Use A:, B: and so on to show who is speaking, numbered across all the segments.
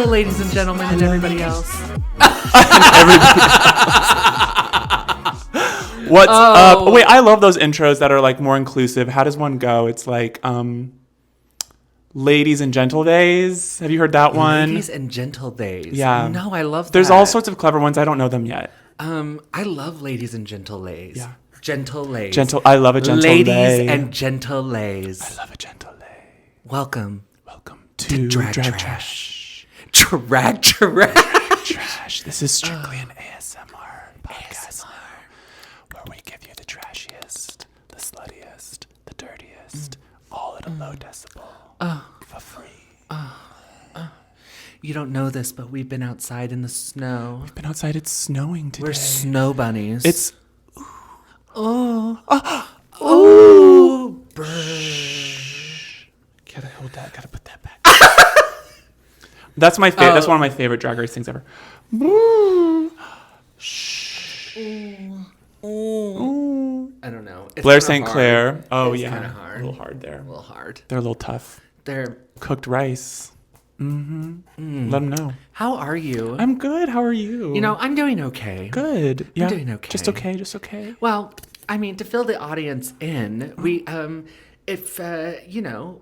A: ladies and gentlemen, and everybody else.
B: What's up? Wait, I love those intros that are like more inclusive. How does one go? It's like Ladies and Gentle Days. Have you heard that one?
A: Ladies and Gentle Days.
B: Yeah.
A: No, I love that.
B: There's all sorts of clever ones. I don't know them yet.
A: I love Ladies and Gentle Lays.
B: Yeah.
A: Gentle Lays.
B: I love a gentle
A: Ladies
B: lay.
A: and Gentle Lays.
B: I love a gentle lay.
A: Welcome
B: to
A: Drag
B: Trash.
A: Drag
B: Trash. This is strictly an ASMR podcast where we give you the trashiest, the sluttiest, the dirtiest, all at a low decibel for free.
A: You don't know this, but we've been outside in the snow.
B: We've been outside. It's snowing today.
A: We're snow bunnies.
B: It's
A: Oh.
B: Gotta hold that. Gotta put that back. That's my favorite. That's one of my favorite Drag Race things ever.
A: I don't know. It's
B: Blair
A: kinda
B: St.
A: hard.
B: Clair. Oh,
A: It's
B: yeah.
A: kinda hard.
B: A little hard there.
A: A little hard.
B: They're a little tough.
A: They're...
B: Cooked rice. Mm-hmm. Let them know.
A: How are you?
B: I'm good. How are you?
A: You know, I'm doing okay.
B: Good. Yeah.
A: I'm doing okay.
B: Just okay.
A: Well, I mean, to fill the audience in, we,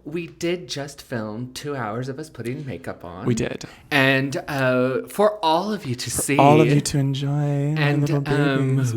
A: we did just film 2 hours of us putting makeup on.
B: We did.
A: And for all of you to see.
B: All of you to enjoy.
A: And,
B: little babies.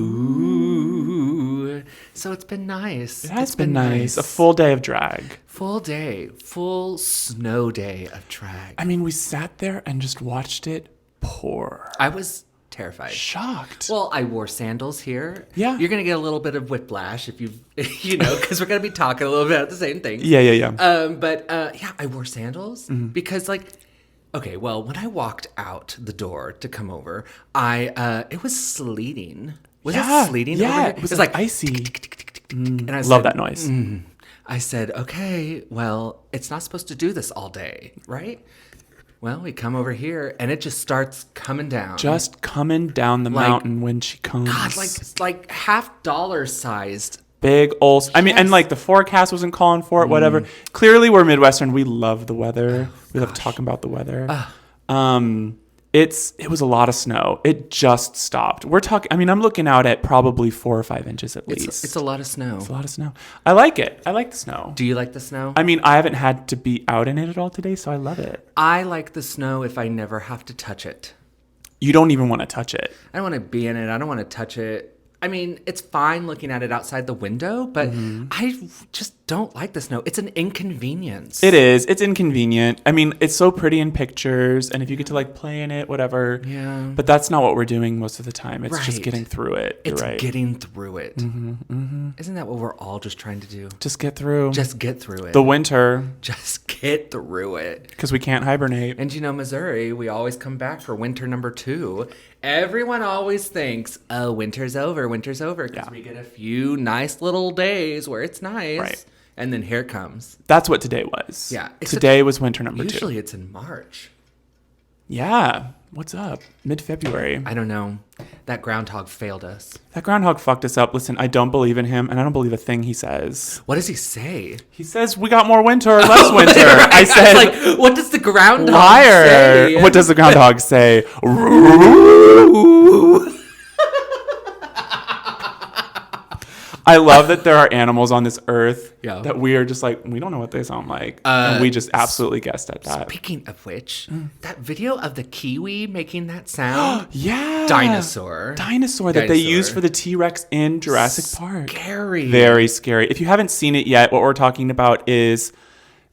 A: So it's been nice.
B: It has been nice. A full day of drag.
A: Full snow day of drag.
B: I mean, we sat there and just watched it pour.
A: I was terrified.
B: Shocked.
A: Well, I wore sandals here.
B: Yeah.
A: You're going to get a little bit of whiplash if because we're going to be talking a little bit about the same thing.
B: Yeah.
A: I wore sandals because okay, well, when I walked out the door to come over, it was sleeting. Was it sleeting over here?
B: It was like icy.
A: And I
B: love that noise.
A: I said, okay, well, it's not supposed to do this all day, right? Well, we come over here, and it just starts coming down.
B: Just coming down the mountain when she comes.
A: God, like $50 sized.
B: Big old.
A: Yes.
B: I mean, and like the forecast wasn't calling for it, whatever. Clearly, we're Midwestern. We love the weather. We love talking about the weather. It was a lot of snow. It just stopped. We're talking. I mean, I'm looking out at probably 4 or 5 inches at least.
A: It's a lot of snow.
B: It's a lot of snow. I like it. I like the snow.
A: Do you like the snow?
B: I mean, I haven't had to be out in it at all today, so I love it.
A: I like the snow if I never have to touch it.
B: You don't even want to touch it.
A: I don't want to be in it. I don't want to touch it. I mean, it's fine looking at it outside the window, but I just don't like the snow. It's an inconvenience.
B: It is. It's inconvenient. I mean, it's so pretty in pictures, and if you get to like play in it, whatever.
A: Yeah.
B: But that's not what we're doing most of the time. It's just
A: Right.
B: getting through it. You're
A: It's
B: right.
A: getting through it. Isn't that what we're all just trying to do?
B: Just get through.
A: Just get through it.
B: the winter,
A: Just get through it.
B: because we can't hibernate.
A: And Missouri, we always come back for winter number 2. Everyone always thinks, oh, winter's over, because we get a few nice little days where it's nice.
B: Right.
A: And then here it comes.
B: That's what today was.
A: Yeah.
B: Today was winter number 2.
A: Usually it's in March.
B: Yeah. What's up? Mid-February.
A: I don't know. That groundhog failed us.
B: That groundhog fucked us up. Listen, I don't believe in him, and I don't believe a thing he says.
A: What does he say?
B: He says, we got more winter or less winter. I said,
A: like, what does the groundhog
B: liar.
A: say?
B: What does the groundhog say? I love that there are animals on this earth that we are just like, we don't know what they sound like. And we just absolutely guessed at that.
A: Speaking of which, that video of the kiwi making that sound.
B: Yeah.
A: Dinosaur
B: that they used for the T-Rex in Jurassic Park.
A: Scary.
B: Very scary. If you haven't seen it yet, what we're talking about is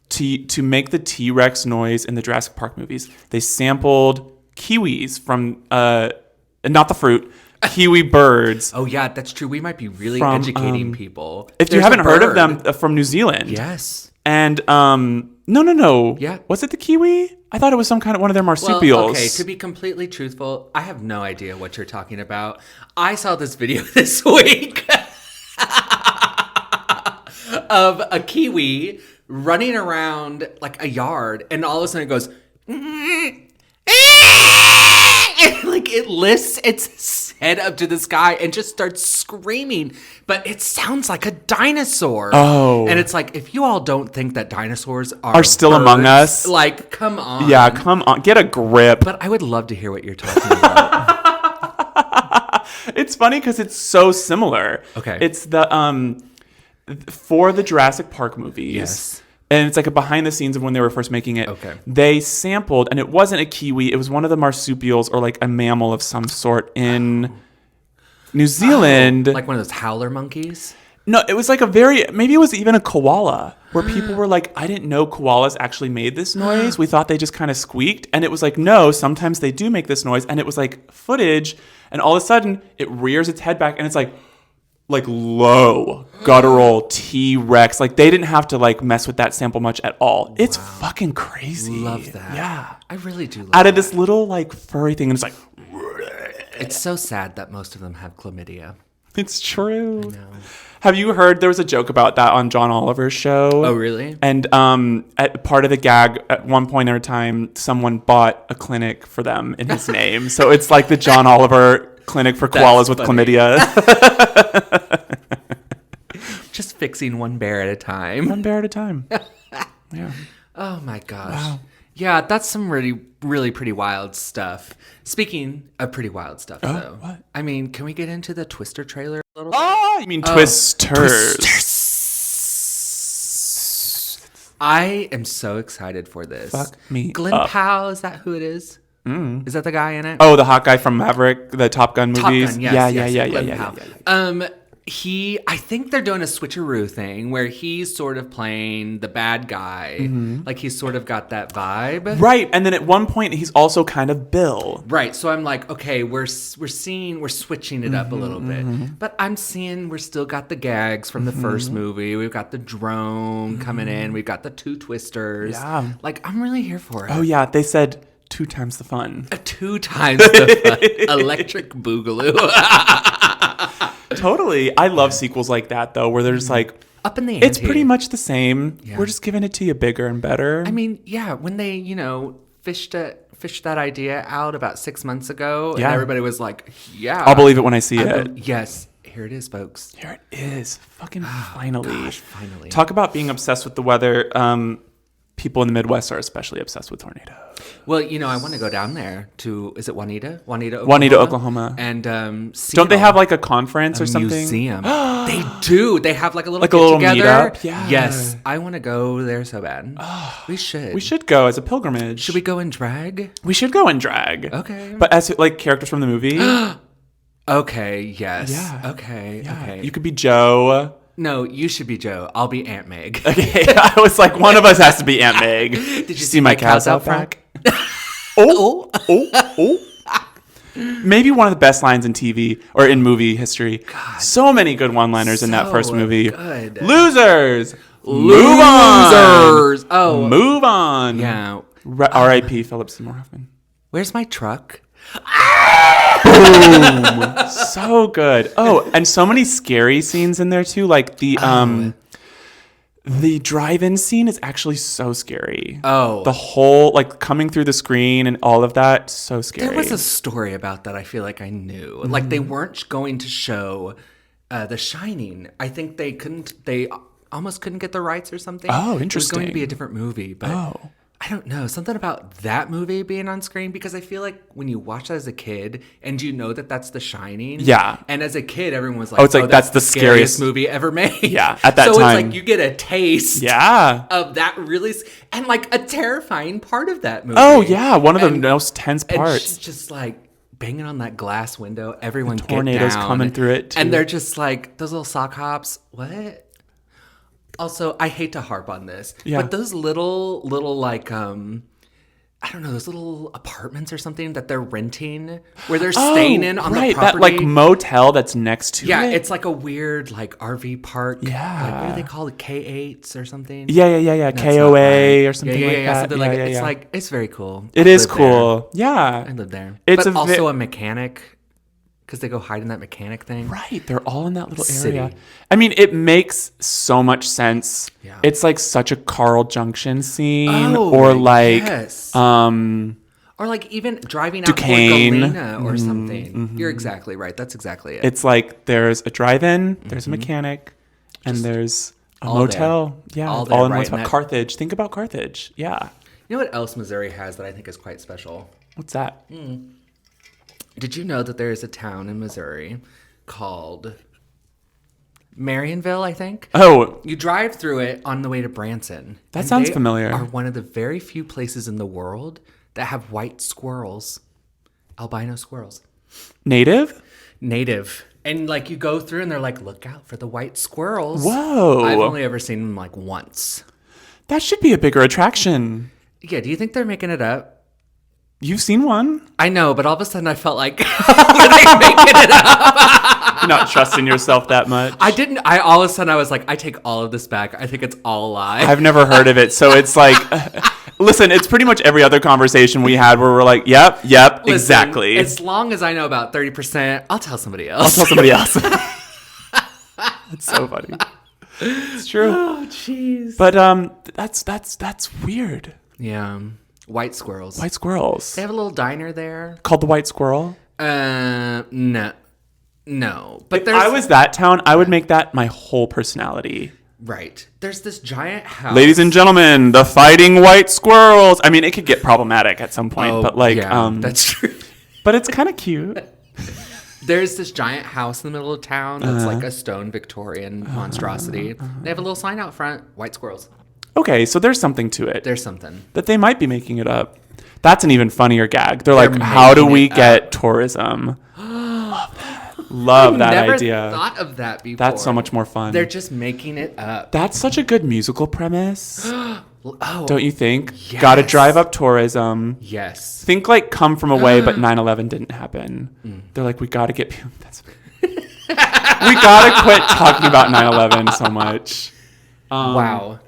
B: to make the T-Rex noise in the Jurassic Park movies. They sampled kiwis from, not the fruit, kiwi birds.
A: Oh, yeah, that's true. We might be really
B: From,
A: educating people.
B: If you haven't heard of them, from New Zealand.
A: Yes.
B: And, no.
A: Yeah.
B: Was it the kiwi? I thought it was some kind of one of their marsupials.
A: Well, okay, to be completely truthful, I have no idea what you're talking about. I saw this video this week of a kiwi running around like a yard, and all of a sudden it goes, and like it lists its head up to the sky and just starts screaming. But it sounds like a dinosaur.
B: Oh.
A: And it's like, if you all don't think that dinosaurs
B: Are still
A: birds,
B: among us.
A: like, come on.
B: Yeah, come on. Get a grip.
A: But I would love to hear what you're talking about.
B: It's funny because it's so similar.
A: Okay.
B: It's the for the Jurassic Park movies.
A: Yes.
B: And it's like a behind the scenes of when they were first making it.
A: Okay.
B: They sampled, and it wasn't a kiwi, it was one of the marsupials or like a mammal of some sort in New Zealand.
A: Like one of those howler monkeys?
B: No, it was like maybe it was even a koala where people were like, I didn't know koalas actually made this noise. We thought they just kind of squeaked. And it was like, no, sometimes they do make this noise. And it was like footage. And all of a sudden it rears its head back and it's like low, guttural T-Rex. Like they didn't have to like mess with that sample much at all. It's fucking crazy.
A: Love that.
B: Yeah.
A: I really do love
B: Out of
A: that.
B: this little like furry thing. And it's like,
A: It's so sad that most of them have chlamydia.
B: it's true.
A: I know.
B: Have you heard there was a joke about that on John Oliver's show?
A: Oh, really?
B: And at part of the gag, at one point in time, someone bought a clinic for them in his name. So it's like the John Oliver Clinic for koalas with
A: funny.
B: chlamydia.
A: Just fixing one bear at a time.
B: One bear at a time. Yeah.
A: Oh my gosh.
B: Wow.
A: Yeah, that's some really, really pretty wild stuff. Speaking of pretty wild stuff, though.
B: what?
A: I mean, can we get into the Twister trailer a little?
B: Oh, you mean Twisters.
A: I am so excited for this.
B: Fuck me
A: Glenn
B: up.
A: Powell, is that who it is? Is that the guy in it?
B: Oh, the hot guy from Maverick, the Top Gun movies.
A: Top Gun, yes,
B: yeah,
A: yes,
B: yeah,
A: Glenn
B: yeah,
A: Powell.
B: yeah.
A: I think they're doing a switcheroo thing where he's sort of playing the bad guy. Like he's sort of got that vibe.
B: Right, and then at one point he's also kind of Bill.
A: Right, so I'm like, okay, we're switching it up a little bit, but I'm seeing we're still got the gags from the first movie. We've got the drone coming in. We've got the two twisters.
B: Yeah.
A: Like I'm really here for it.
B: Oh yeah, they said 2 times the fun.
A: 2 times the fun. Electric Boogaloo.
B: Totally. I love sequels like that though, where there's like
A: Up in the ante.
B: it's pretty much the same.
A: Yeah.
B: We're just giving it to you bigger and better.
A: I mean, yeah, when they fished that idea out about 6 months ago,
B: Yeah.
A: and everybody was like, yeah,
B: I'll believe it when I see it.
A: Yes, here it is, folks.
B: Here it is. Fucking finally.
A: Gosh, finally.
B: Talk about being obsessed with the weather. People in the Midwest are especially obsessed with tornadoes.
A: Well, I want to go down there to, is it Juanita? Oklahoma?
B: Juanita, Oklahoma.
A: And see
B: Don't
A: it
B: they
A: all.
B: have like a conference or something?
A: Museum. They do. They have like a little
B: Like a little
A: get-together.
B: meetup? Yeah.
A: Yes. I want to go there so bad. We should.
B: We should go as a pilgrimage.
A: Should we go in drag?
B: We should go in drag.
A: Okay.
B: But as like characters from the movie.
A: Okay, yes.
B: Yeah.
A: Okay,
B: Yeah.
A: okay.
B: You could be Joe.
A: No, you should be Joe. I'll be Aunt Meg.
B: Okay. I was like, one of us has to be Aunt Meg. Did
A: you
B: see my cows out
A: front?
B: back? Oh. Maybe one of the best lines in TV or in movie history. God. So many good one-liners in that first movie.
A: Good.
B: Losers. Move on.
A: Losers. Oh.
B: Move on.
A: Yeah.
B: R.I.P. Philip Seymour Hoffman.
A: Where's my truck?
B: Boom. So good. Oh, and so many scary scenes in there too. Like the drive-in scene is actually so scary.
A: Oh.
B: The whole like coming through the screen and all of that, so scary.
A: There was a story about that I feel like I knew. Like they weren't going to show The Shining. I think they almost couldn't get the rights or something.
B: Oh,
A: It was going
B: interesting.
A: to be a different movie, but I don't know. Something about that movie being on screen, because I feel like when you watch that as a kid and you know that that's The Shining.
B: Yeah.
A: And as a kid, everyone was like,
B: Oh, it's like, that's the scariest
A: movie ever made.
B: Yeah, at that
A: so
B: time.
A: it's like you get a taste
B: Yeah.
A: of that and like a terrifying part of that movie.
B: Oh yeah, one of the most tense
A: And
B: parts.
A: she's just like banging on that glass window. Everyone get
B: tornadoes
A: down.
B: coming through it, too.
A: And they're just like, those little sock hops. What? Also, I hate to harp on this,
B: Yeah.
A: but those little like I don't know, those little apartments or something that they're renting where they're staying in on the property.
B: that like motel that's next to
A: yeah,
B: it.
A: it's like a weird like RV park.
B: Yeah.
A: Like, what do they call it? K8s or something?
B: Yeah.
A: That's not
B: KOA
A: right.
B: or something like that.
A: Something like
B: yeah,
A: It's
B: yeah.
A: like, it's very cool.
B: It
A: I
B: is
A: live there.
B: cool. Yeah.
A: I live there.
B: It's
A: but
B: a
A: also a mechanic, because they go hide in that mechanic thing.
B: Right. They're all in that little
A: City.
B: area. I mean, it makes so much sense.
A: Yeah.
B: It's like such a Carl Junction scene
A: Oh,
B: or like
A: yes. Or like even driving out
B: Duquesne.
A: toward Galena or something. You're exactly right. That's exactly it.
B: It's like there's a drive-in, there's a mechanic, and there's a motel. Yeah,
A: all
B: all
A: there,
B: in one
A: right?
B: spot. Carthage. Think about Carthage. Yeah.
A: You know what else Missouri has that I think is quite special?
B: What's that?
A: Did you know that there is a town in Missouri called Marionville, I think?
B: Oh,
A: You drive through it on the way to Branson.
B: That
A: and
B: sounds
A: they
B: familiar.
A: Are one of the very few places in the world that have white squirrels, albino squirrels.
B: native?
A: Native. And like you go through and they're like, look out for the white squirrels.
B: Whoa.
A: I've only ever seen them like once.
B: That should be a bigger attraction.
A: Yeah, do you think they're making it up?
B: You've seen one?
A: I know, but all of a sudden I felt like, were they making it up?
B: You're not trusting yourself that much.
A: All of a sudden I was like, I take all of this back. I think it's all a lie.
B: I've never heard of it. So it's like, listen, it's pretty much every other conversation we had where we're like, yep,
A: Listen,
B: exactly.
A: As long as I know about 30%, I'll tell somebody
B: I'll
A: else.
B: tell somebody else. It's so funny. It's true.
A: Oh, jeez.
B: But that's weird.
A: Yeah. White squirrels.
B: White squirrels.
A: They have a little diner there.
B: Called the White Squirrel?
A: No. But
B: If
A: there's...
B: I was that town, I would make that my whole personality.
A: Right. There's this giant house.
B: Ladies and gentlemen, the Fighting White Squirrels. I mean, it could get problematic at some point, but like,
A: yeah, that's true.
B: but it's kind of cute.
A: There's this giant house in the middle of town that's like a stone Victorian monstrosity. They have a little sign out front, white squirrels.
B: Okay, so there's something to it.
A: There's something.
B: That they might be making it up. That's an even funnier gag. They're like, how do we get tourism? Love that
A: Never
B: idea.
A: thought of that before.
B: That's so much more fun.
A: They're just making it up.
B: That's such a good musical premise.
A: Oh,
B: Don't you think?
A: yes.
B: Gotta drive up tourism.
A: yes.
B: Think like Come From Away, but 9/11 didn't happen. They're like, we gotta get people. We gotta quit talking about 9/11 so much.
A: Wow.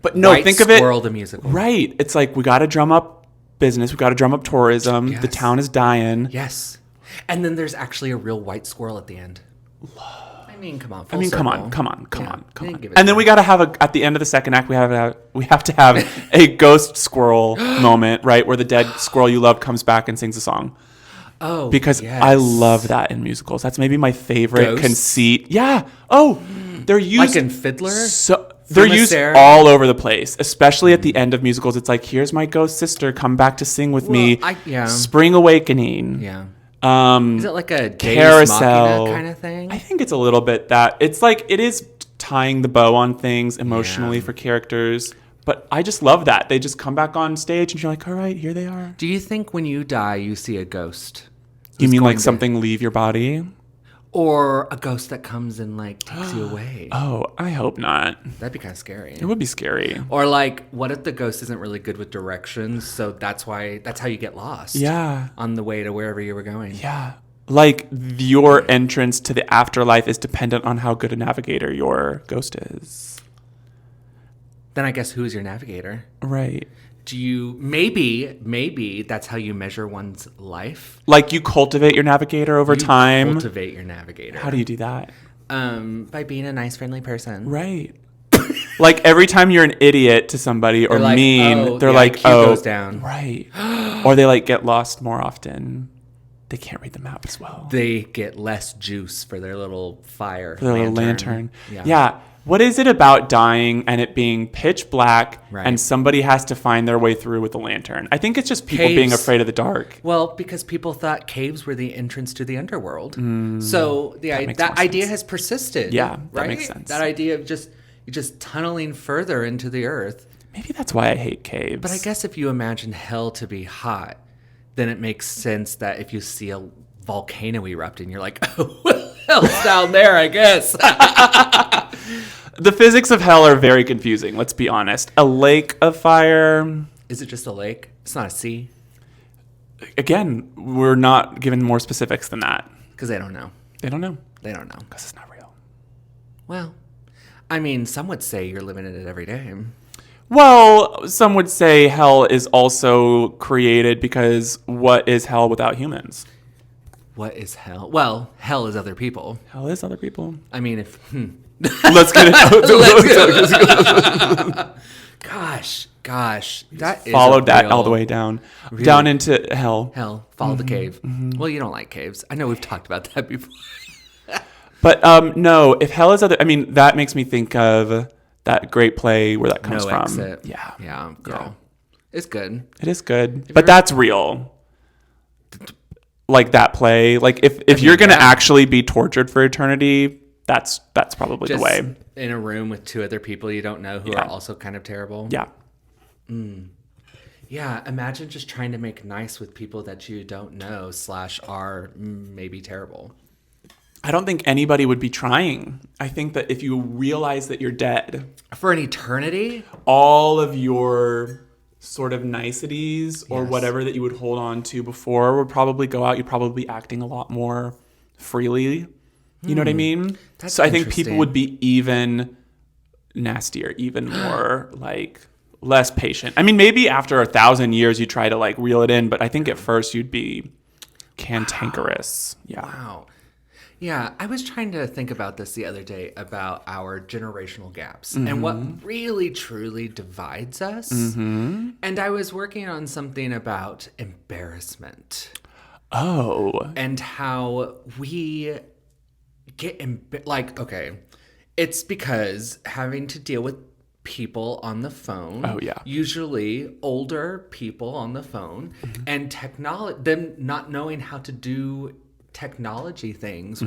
B: But no,
A: White
B: think of it.
A: Squirrel the musical.
B: Right. It's like, we gotta drum up business. We gotta drum up tourism.
A: Yes.
B: The town is dying.
A: Yes. And then there's actually a real white squirrel at the end. I mean, come on.
B: I mean, come on.
A: They give it
B: And then
A: time.
B: we gotta have at the end of the second act, we have to have a ghost squirrel moment, right, where the dead squirrel you loved comes back and sings a song.
A: Oh,
B: Because
A: yes.
B: I love that in musicals. That's maybe my favorite
A: Ghosts?
B: conceit. Yeah. Oh, they're used
A: Like in Fiddler?
B: So they're used
A: Frimister?
B: all over the place, especially at the end of musicals. It's like, here's my ghost sister, come back to sing with me.
A: yeah.
B: Spring Awakening.
A: Yeah.
B: Um,
A: Is it like a Deus
B: Carousel
A: Machina kind of thing?
B: I think it's a little bit that. It's like, it is tying the bow on things emotionally for characters. But I just love that. They just come back on stage and you're like, all right, here they are.
A: Do you think when you die, you see a ghost?
B: You
A: who's
B: mean
A: going
B: like
A: to-
B: something leave your body?
A: Or a ghost that comes and like takes you away?
B: Oh, I hope not.
A: That'd be kind of scary.
B: It would be scary.
A: Or like, what if the ghost isn't really good with directions? So that's how you get lost.
B: Yeah.
A: On the way to wherever you were going.
B: Yeah. Like, your entrance to the afterlife is dependent on how good a navigator your ghost is.
A: Then I guess who is your navigator?
B: Right.
A: Do you maybe that's how you measure one's life?
B: Like, you cultivate your navigator over time.
A: Cultivate your navigator.
B: How do you do that?
A: By being a nice, friendly person.
B: Right. Like, every time you're an idiot to somebody or
A: They're like,
B: mean,
A: oh,
B: they're
A: the
B: like,
A: IQ
B: oh,
A: goes down.
B: Right. Or they like get lost more often. They can't read the map as well.
A: They get less juice for their little fire.
B: The little lantern.
A: Yeah.
B: Yeah. What is it about dying and it being pitch black
A: Right.
B: and somebody has to find their way through with a lantern? I think it's just people being
A: Caves.
B: afraid of the dark.
A: Well, because people thought caves were the entrance to the underworld. So
B: makes
A: that
B: more
A: idea
B: sense.
A: has persisted.
B: Yeah, that
A: right?
B: makes sense.
A: That idea of just tunneling further into the earth.
B: Maybe that's why I hate caves.
A: But I guess if you imagine hell to be hot, then it makes sense that if you see a volcano erupting, you're like, oh, well, hell's down there, I guess.
B: The physics of hell are very confusing, let's be honest. A lake of fire.
A: Is it just a lake? It's not a sea?
B: Again, we're not given more specifics than that.
A: Because they don't know.
B: They don't know.
A: They don't know.
B: Because it's not real.
A: Well, I mean, some would say you're living in it every day.
B: Well, some would say hell is also created because what is hell without humans?
A: What is hell? Well, hell is other people.
B: Hell is other people.
A: I mean, if...
B: Let's get it.
A: Gosh, that is
B: Followed that
A: real,
B: all the way down,
A: really,
B: down into hell.
A: hell. Follow the cave. Well, you don't like caves. I know we've talked about that before.
B: But no, if hell is other, I mean, that makes me think of that great play where that comes
A: No
B: from.
A: Exit.
B: Yeah,
A: Yeah, girl. It's good.
B: it is good, but that's real. Like that play, like if you're gonna actually be tortured for eternity, that's probably
A: Just
B: the way.
A: in a room with two other people you don't know who are also kind of terrible.
B: Yeah.
A: Yeah, imagine just trying to make nice with people that you don't know / are maybe terrible.
B: I don't think anybody would be trying. I think that if you realize that you're dead,
A: For an eternity?
B: all of your sort of niceties or
A: Yes.
B: whatever that you would hold on to before would probably go out. You'd probably be acting a lot more freely. You know what I mean?
A: That's
B: so I think people
A: interesting.
B: would be even nastier, even more like less patient. I mean, maybe after 1,000 years you try to like reel it in, but I think at first you'd be cantankerous. Yeah.
A: Wow. Yeah, I was trying to think about this the other day about our generational gaps and what really truly divides us. And I was working on something about embarrassment
B: Oh.
A: and how we get okay, it's because having to deal with people on the phone.
B: Oh, yeah.
A: Usually older people on the phone and them not knowing how to do technology things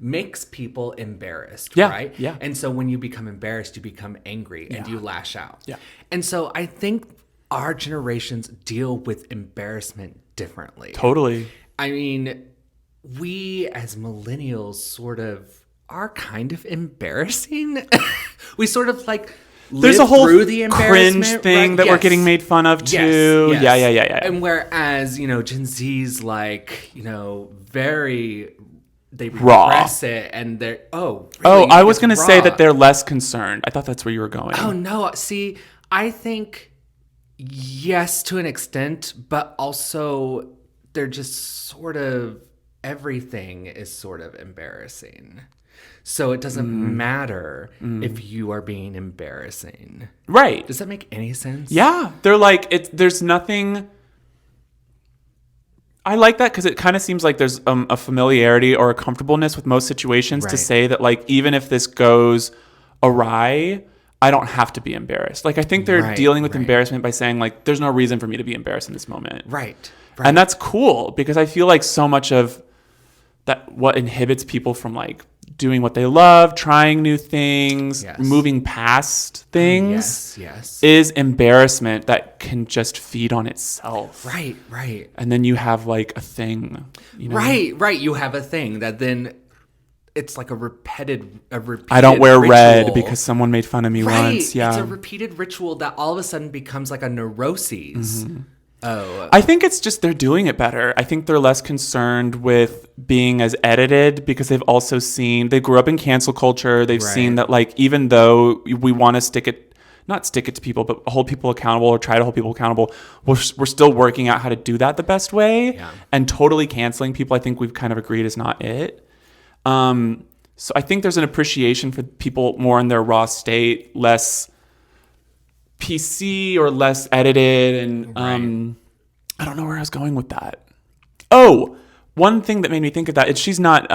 A: makes people embarrassed,
B: Yeah,
A: right?
B: yeah.
A: And so when you become embarrassed, you become angry and you lash out.
B: Yeah.
A: And so I think our generations deal with embarrassment differently.
B: Totally.
A: I mean, we as millennials sort of are kind of embarrassing. We sort of like
B: There's
A: live
B: a whole
A: through the embarrassment,
B: cringe thing
A: right?
B: that we're
A: Yes.
B: getting made fun of too.
A: Yes.
B: Yeah.
A: And whereas, Gen Z's like, very they
B: Raw.
A: repress it and they're
B: Oh,
A: really?
B: I was
A: It's
B: going to say
A: raw.
B: that they're less concerned. I thought that's where you were going.
A: Oh no, see, I think yes to an extent, but also they're just sort of everything is sort of embarrassing. So it doesn't matter if you are being embarrassing.
B: Right.
A: Does that make any sense?
B: Yeah. They're like, there's nothing. I like that because it kind of seems like there's a familiarity or a comfortableness with most situations to
A: Right.
B: say that, like, even if this goes awry, I don't have to be embarrassed. Like, I think they're
A: Right,
B: dealing with
A: right.
B: embarrassment by saying, like, there's no reason for me to be embarrassed in this moment.
A: Right.
B: And that's cool because I feel like so much of that, what inhibits people from like doing what they love, trying new things,
A: Yes.
B: moving past things
A: Yes.
B: is embarrassment that can just feed on itself.
A: Right.
B: And then you have like a thing,
A: Right. You have a thing that then it's like a repeated
B: I don't wear red
A: ritual.
B: because someone made fun of me
A: Right.
B: once. Yeah.
A: It's a repeated ritual that all of a sudden becomes like a neuroses. Oh.
B: I think it's just they're doing it better. I think they're less concerned with being as edited because they've also seen, they grew up in cancel culture. They've seen that, like, even though we want to not stick it to people, but hold people accountable or try to hold people accountable, we're still working out how to do that the best way.
A: Yeah.
B: And totally canceling people, I think we've kind of agreed is not it. So I think there's an appreciation for people more in their raw state, less PC or less edited, and I don't know where I was going with that. Oh, one thing that made me think of that is she's not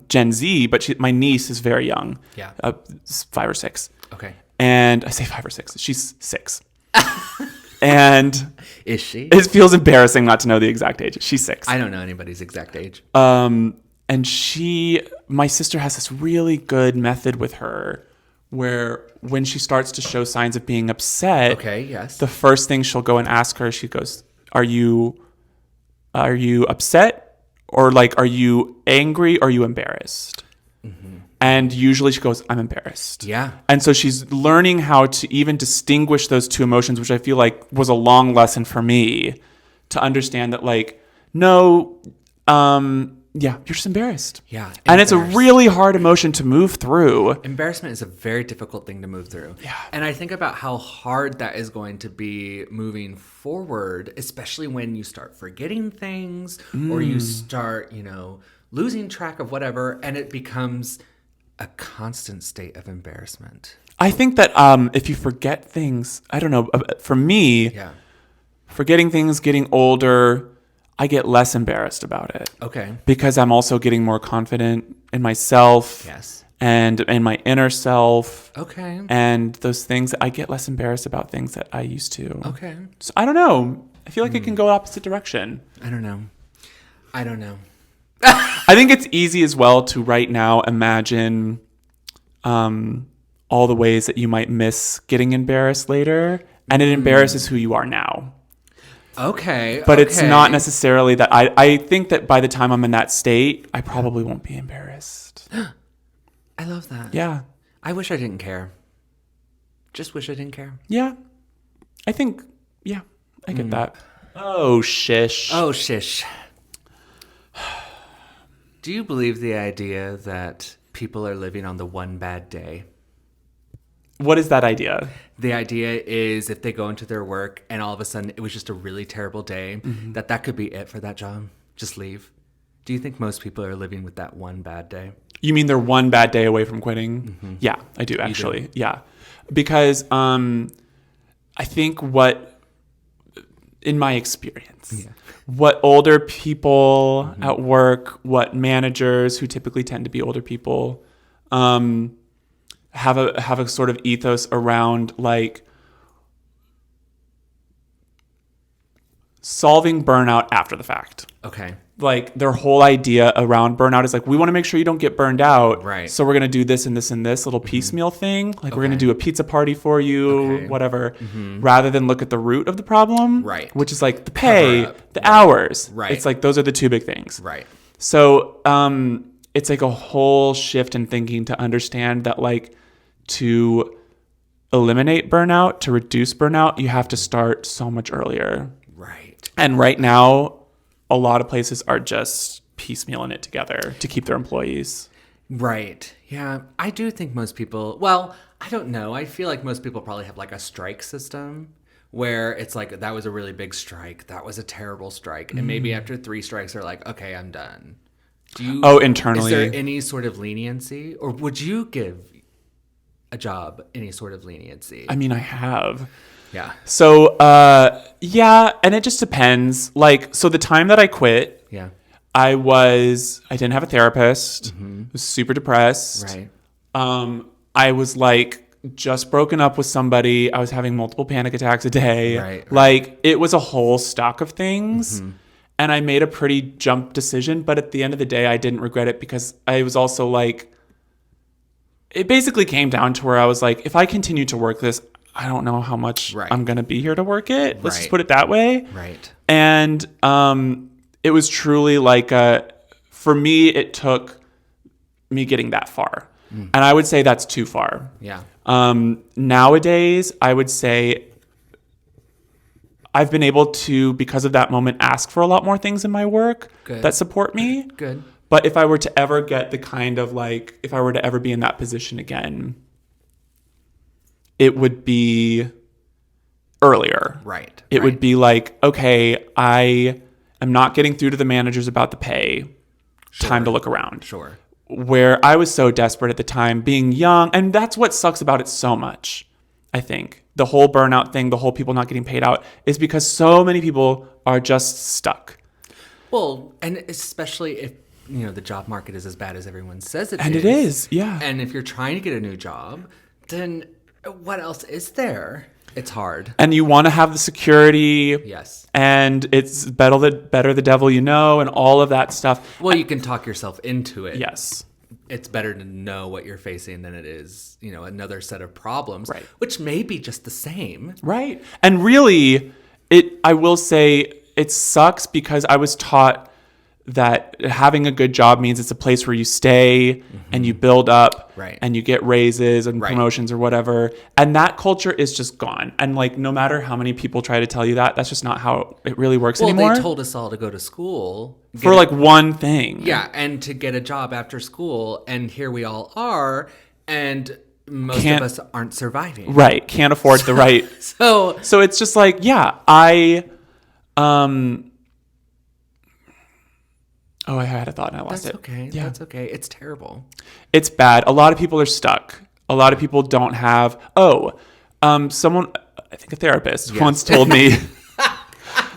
B: Gen Z, but my niece is very young.
A: Yeah.
B: 5 or 6.
A: Okay.
B: And I say 5 or 6. She's 6. And
A: Is she?
B: it feels embarrassing not to know the exact age. She's 6.
A: I don't know anybody's exact age.
B: And my sister has this really good method with her where when she starts to show signs of being upset,
A: Okay, yes.
B: the first thing she'll go and ask her, she goes, are you upset? Or like, are you angry? Or are you embarrassed? And usually she goes, I'm embarrassed.
A: Yeah.
B: And so she's learning how to even distinguish those two emotions, which I feel like was a long lesson for me to understand that, like, no, you're just embarrassed.
A: Yeah.
B: And it's a
A: embarrassed.
B: really hard emotion to move through.
A: Embarrassment is a very difficult thing to move through.
B: Yeah.
A: And I think about how hard that is going to be moving forward, especially when you start forgetting things or you start, losing track of whatever, and it becomes a constant state of embarrassment.
B: I think that if you forget things, I don't know. For me,
A: Yeah.
B: forgetting things, getting older, I get less embarrassed about it.
A: Okay.
B: Because I'm also getting more confident in myself.
A: Yes.
B: And in my inner self.
A: Okay.
B: And those things, I get less embarrassed about things that I used to.
A: Okay.
B: So I don't know. I feel like it can go opposite direction.
A: I don't know.
B: I think it's easy as well to right now imagine all the ways that you might miss getting embarrassed later. And it embarrasses who you are now.
A: Okay.
B: But it's not necessarily that. I think that by the time I'm in that state, I probably won't be embarrassed.
A: I love that.
B: Yeah.
A: I wish I didn't care. Just wish I didn't care.
B: Yeah. I think, yeah, I get that. Oh, shish.
A: Oh, shish. Do you believe the idea that people are living on the one bad day?
B: What is that idea?
A: The idea is if they go into their work and all of a sudden it was just a really terrible day, that could be it for that job. Just leave. Do you think most people are living with that one bad day?
B: You mean they're one bad day away from quitting? Yeah, I do actually.
A: You do?
B: Yeah. Because I think in my experience, what older people at work, what managers who typically tend to be older people, have a sort of ethos around like solving burnout after the fact.
A: Okay.
B: Like their whole idea around burnout is like, we want to make sure you don't get burned out.
A: Right.
B: So we're going to do this and this and this little piecemeal thing. Like we're going to do a pizza party for you, whatever, rather than look at the root of the problem.
A: Right.
B: Which is like the pay, the hours.
A: Right.
B: It's like, those are the two big things.
A: Right.
B: So it's like a whole shift in thinking to understand that like to eliminate burnout, to reduce burnout, you have to start so much earlier.
A: Right.
B: And right now, a lot of places are just piecemealing it together to keep their employees.
A: Right. Yeah. I do think most people, well, I don't know. I feel like most people probably have like a strike system where it's like, that was a really big strike. That was a terrible strike. And maybe after 3 strikes, they're like, okay, I'm done.
B: Internally.
A: Is there any sort of leniency? Or would you give a job any sort of leniency?
B: I mean, I have.
A: Yeah.
B: So, yeah, and it just depends. Like, so the time that I quit,
A: Yeah.
B: I didn't have a therapist. Was super depressed.
A: Right.
B: I was like just broken up with somebody. I was having multiple panic attacks a day.
A: Right.
B: Like it was a whole stock of things. And I made a pretty jump decision, but at the end of the day, I didn't regret it because I was also like, it basically came down to where I was like, if I continue to work this, I don't know how much I'm going to be here to work it. Let's just put it that way.
A: Right.
B: And it was truly like, for me, it took me getting that far. And I would say that's too far.
A: Yeah.
B: Nowadays, I would say I've been able to, because of that moment, ask for a lot more things in my work that support me.
A: Good.
B: But if I were to ever get the kind of like, if I were to ever be in that position again, it would be earlier.
A: Right.
B: It would be like, okay, I am not getting through to the managers about the pay. Time to look around.
A: Sure.
B: Where I was so desperate at the time, being young, and that's what sucks about it so much, I think. The whole burnout thing, the whole people not getting paid out, is because so many people are just stuck.
A: Well, and especially if, the job market is as bad as everyone says it is.
B: And it is, yeah.
A: And if you're trying to get a new job, then what else is there? It's hard.
B: And you want to have the security.
A: Yes.
B: And it's better the devil you know and all of that stuff.
A: Well, you can talk yourself into it.
B: Yes.
A: It's better to know what you're facing than it is, another set of problems,
B: right,
A: which may be just the same.
B: Right. And really, I will say it sucks because I was taught that having a good job means it's a place where you stay and you build up and you get raises and promotions or whatever. And that culture is just gone. And like, no matter how many people try to tell you that, that's just not how it really works anymore.
A: They told us all to go to school.
B: For like one thing.
A: Yeah, and to get a job after school. And here we all are. And most of us aren't surviving.
B: Right. Can't afford the right. So it's just like, yeah, I had a thought and I lost it.
A: That's okay.
B: Yeah.
A: That's okay. It's terrible.
B: It's bad. A lot of people are stuck. A lot of people don't have. Someone, I think a therapist
A: Yes.
B: once told me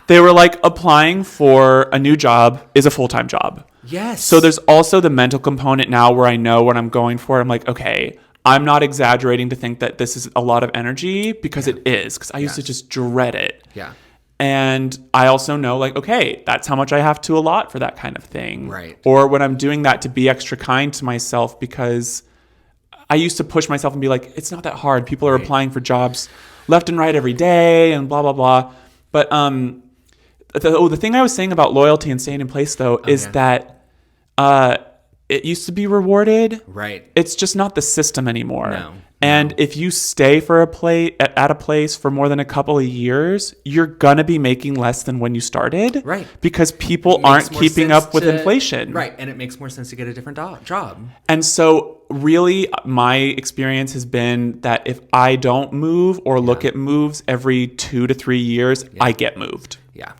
B: they were like, applying for a new job is a full-time job.
A: Yes.
B: So there's also the mental component now where I know what I'm going for. I'm like, okay, I'm not exaggerating to think that this is a lot of energy because it is, because I used to just dread it.
A: Yeah.
B: And I also know, like, okay, that's how much I have to allot for that kind of thing.
A: Right.
B: Or when I'm doing that, to be extra kind to myself, because I used to push myself and be like, it's not that hard. People are applying for jobs left and right every day and blah, blah, blah. But the thing I was saying about loyalty and staying in place, though, is that it used to be rewarded.
A: Right.
B: It's just not the system anymore.
A: No.
B: And if you stay for at a place for more than a couple of years, you're gonna be making less than when you started,
A: right?
B: Because people aren't keeping up with inflation,
A: right? And it makes more sense to get a different job.
B: And so, really, my experience has been that if I don't move or look at moves every 2 to 3 years, I get moved.
A: Yeah.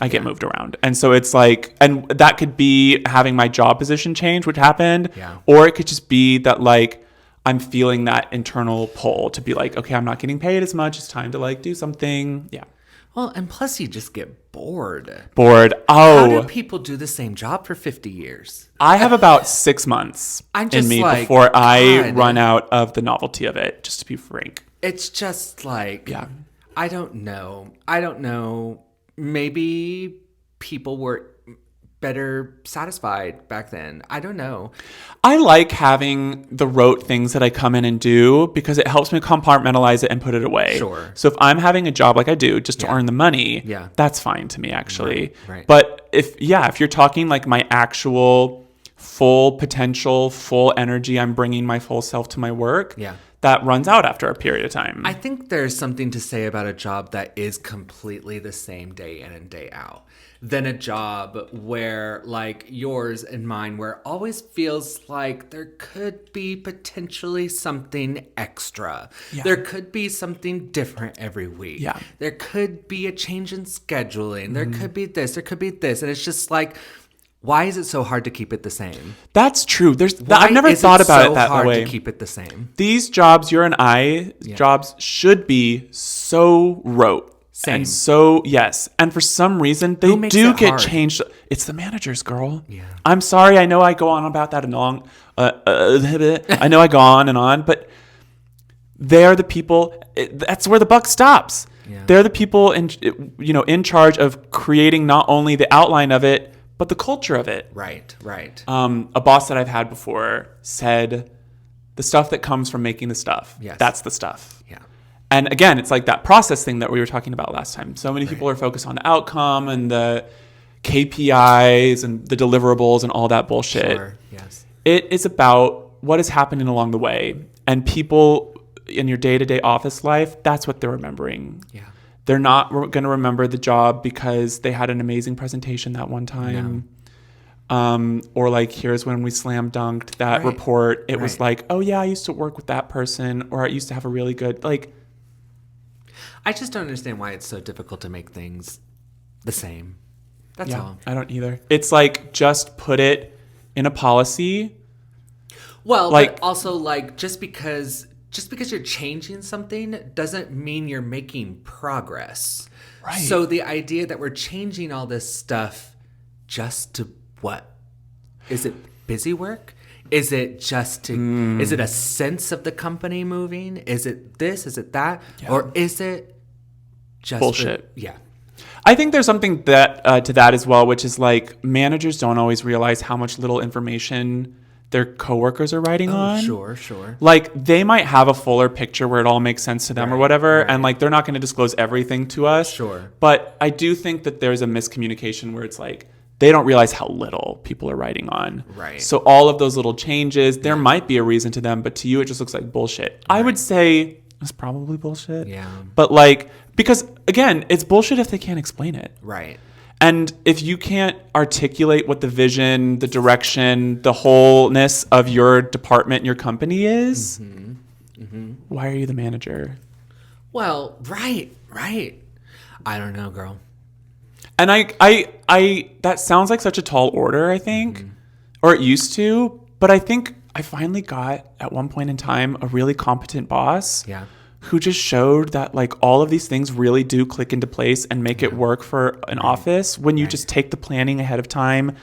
B: I get moved around. And so it's like, and that could be having my job position change, which happened, or it could just be that, like, I'm feeling that internal pull to be like, okay, I'm not getting paid as much. It's time to like do something. Yeah.
A: Well, and plus you just get bored.
B: Oh.
A: How do people do the same job for 50 years?
B: I have about 6 months in me before I run out of the novelty of it, just to be frank.
A: It's just like, I don't know. Maybe people were better satisfied back then. I don't know.
B: I like having the rote things that I come in and do because it helps me compartmentalize it and put it away.
A: Sure.
B: So if I'm having a job like I do just to earn the money, that's fine to me, actually.
A: Right.
B: But if you're talking like my actual full potential, full energy, I'm bringing my full self to my work. That runs out after a period of time.
A: I think there's something to say about a job that is completely the same day in and day out than a job where, like yours and mine, where it always feels like there could be potentially something extra. There could be something different every week. There could be a change in scheduling. There could be this, there could be this. And it's just like, why is it so hard to keep it the same?
B: That's true. I've never thought about it that way.
A: Why is it so hard to keep it the same?
B: These jobs, jobs should be so rote.
A: Same.
B: And so, yes. And for some reason, they do get changed. It's the managers, girl.
A: Yeah.
B: I'm sorry. I know I go on about that long. I know I go on and on, but they're the people. That's where the buck stops. Yeah. They're the people in charge of creating not only the outline of it, but the culture of it.
A: Right.
B: A boss that I've had before said, the stuff that comes from making the stuff, that's the stuff.
A: Yeah.
B: And again, it's like that process thing that we were talking about last time. So many people are focused on the outcome and the KPIs and the deliverables and all that bullshit.
A: Sure. Yes.
B: It is about what is happening along the way. And people in your day-to-day office life, that's what they're remembering.
A: Yeah.
B: They're not going to remember the job because they had an amazing presentation that one time. No. Or like, here's when we slam dunked that report. It was like, oh yeah, I used to work with that person, or I used to have a really good, like.
A: I just don't understand why it's so difficult to make things the same. That's all.
B: I don't either. It's like, just put it in a policy.
A: Well, but also like, just because you're changing something doesn't mean you're making progress.
B: Right.
A: So the idea that we're changing all this stuff just to what? Is it busy work? Is it just to, is it a sense of the company moving? Is it this? Is it that? Yeah. Or is it just
B: bullshit?
A: Yeah.
B: I think there's something that to that as well, which is like, managers don't always realize how much little information their coworkers are writing on.
A: Sure.
B: Like, they might have a fuller picture where it all makes sense to them or whatever, and like, they're not going to disclose everything to us.
A: Sure.
B: But I do think that there's a miscommunication where it's like, they don't realize how little people are writing on.
A: Right.
B: So all of those little changes, there might be a reason to them, but to you, it just looks like bullshit. Right. I would say it's probably bullshit.
A: Yeah.
B: But like, because again, it's bullshit if they can't explain it.
A: Right.
B: And if you can't articulate what the vision, the direction, the wholeness of your department, your company is, why are you the manager?
A: Well, right. I don't know, girl.
B: And I that sounds like such a tall order, I think, or it used to. But I think I finally got, at one point in time, a really competent boss
A: Yeah.
B: who just showed that like all of these things really do click into place and make it work for an office when you just take the planning ahead of time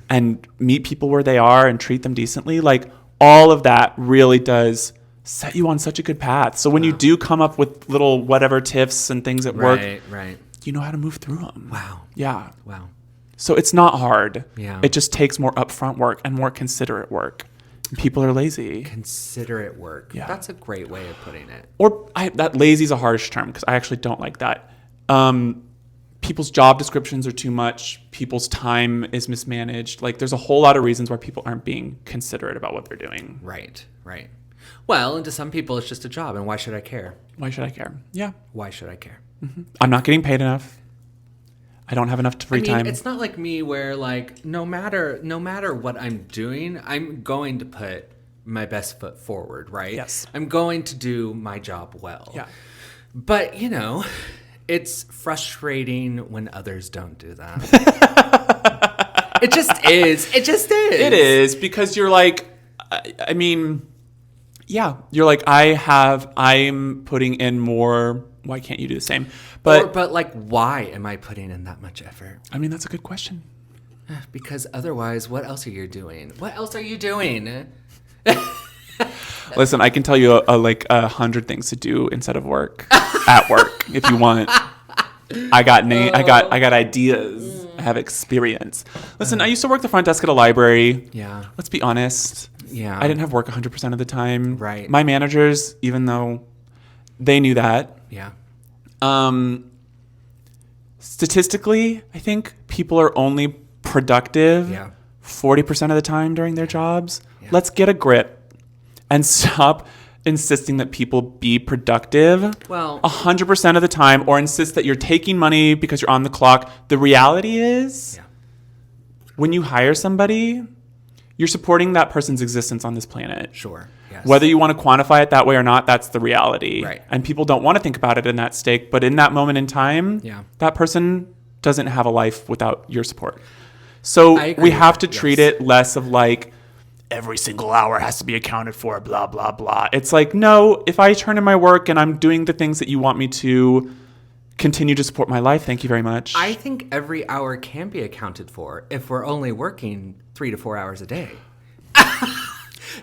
B: and meet people where they are and treat them decently. Like all of that really does set you on such a good path. So when you do come up with little whatever tiffs and things at work,
A: Right.
B: you know how to move through them.
A: Wow.
B: Yeah.
A: Wow.
B: So it's not hard.
A: Yeah.
B: It just takes more upfront work and more considerate work. People are lazy.
A: Considerate work.
B: Yeah.
A: That's a great way of putting it.
B: Or that lazy is a harsh term because I actually don't like that. People's job descriptions are too much. People's time is mismanaged. Like there's a whole lot of reasons why people aren't being considerate about what they're doing.
A: Right. Well, and to some people, it's just a job, and why should I care?
B: Why should I care? Yeah.
A: Why should I care?
B: I'm not getting paid enough. I don't have enough free time.
A: It's not like me where like no matter what I'm doing, I'm going to put my best foot forward, right?
B: Yes.
A: I'm going to do my job well.
B: Yeah.
A: But, it's frustrating when others don't do that. It just is. It just is.
B: It is because you're like, you're like, I'm putting in more. Why can't you do the same?
A: But like, why am I putting in that much effort?
B: I mean, that's a good question.
A: Because otherwise, what else are you doing?
B: Listen, I can tell you 100 things to do instead of work at work if you want. I got ideas. I have experience. Listen, I used to work the front desk at a library.
A: Yeah.
B: Let's be honest.
A: Yeah.
B: I didn't have work 100% of the time.
A: Right.
B: My managers, even though they knew that.
A: Yeah.
B: Statistically, I think people are only productive 40% of the time during their jobs. Yeah. Let's get a grip and stop insisting that people be productive 100% of the time, or insist that you're taking money because you're on the clock. The reality is when you hire somebody, you're supporting that person's existence on this planet.
A: Sure. Yes.
B: Whether you want to quantify it that way or not, that's the reality.
A: Right.
B: And people don't want to think about it in that stake. But in that moment in time, that person doesn't have a life without your support. So we have to treat it less of like every single hour has to be accounted for, blah, blah, blah. It's like, no, if I turn in my work and I'm doing the things that you want me to continue to support my life, thank you very much.
A: I think every hour can be accounted for if we're only working 3 to 4 hours a day.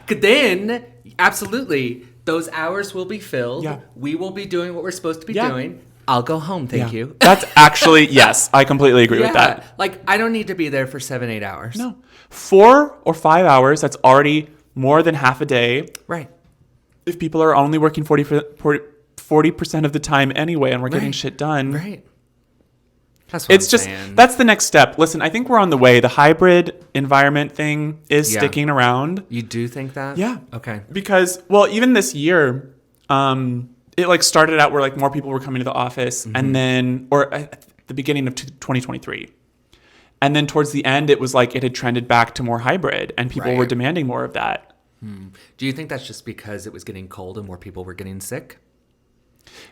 A: Then, absolutely, those hours will be filled. Yeah. We will be doing what we're supposed to be doing. I'll go home, thank you.
B: That's actually, yes, I completely agree with that.
A: Like, I don't need to be there for 7-8 hours.
B: No. 4 or 5 hours, that's already more than half a day.
A: Right.
B: If people are only working 40% of the time anyway and we're getting shit done.
A: Right. That's what I'm saying.
B: That's the next step. Listen, I think we're on the way. The hybrid environment thing is sticking around.
A: You do think that?
B: Yeah.
A: Okay.
B: Because, even this year, it like started out where like more people were coming to the office and then, or at the beginning of 2023. And then towards the end, it was like it had trended back to more hybrid and people were demanding more of that.
A: Do you think that's just because it was getting cold and more people were getting sick?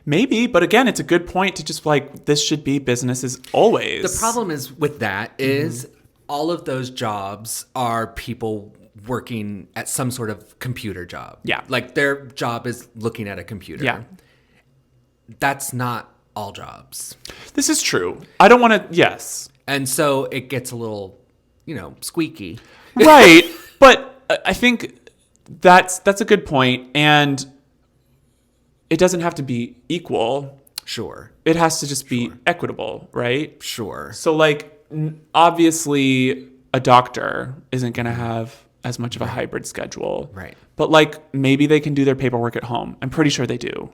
B: Maybe, but again, it's a good point to just like, this should be business as always.
A: The problem is with that is all of those jobs are people working at some sort of computer job.
B: Yeah.
A: Like their job is looking at a computer.
B: Yeah.
A: That's not all jobs.
B: This is true. I don't want to, yes.
A: And so it gets a little, squeaky.
B: Right. But I think that's a good point. And it doesn't have to be equal.
A: Sure.
B: It has to just be equitable, right?
A: Sure.
B: So like, obviously a doctor isn't going to have as much of a hybrid schedule.
A: Right.
B: But like, maybe they can do their paperwork at home. I'm pretty sure they do.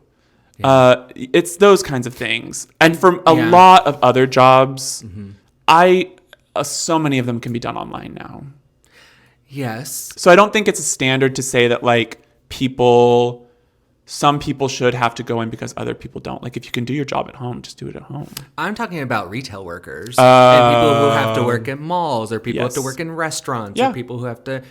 B: Yeah. It's those kinds of things. And for a lot of other jobs, so many of them can be done online now.
A: Yes.
B: So I don't think it's a standard to say that like some people should have to go in because other people don't. Like if you can do your job at home, just do it at home.
A: I'm talking about retail workers and people who have to work at malls or people who have to work in restaurants or people who have to,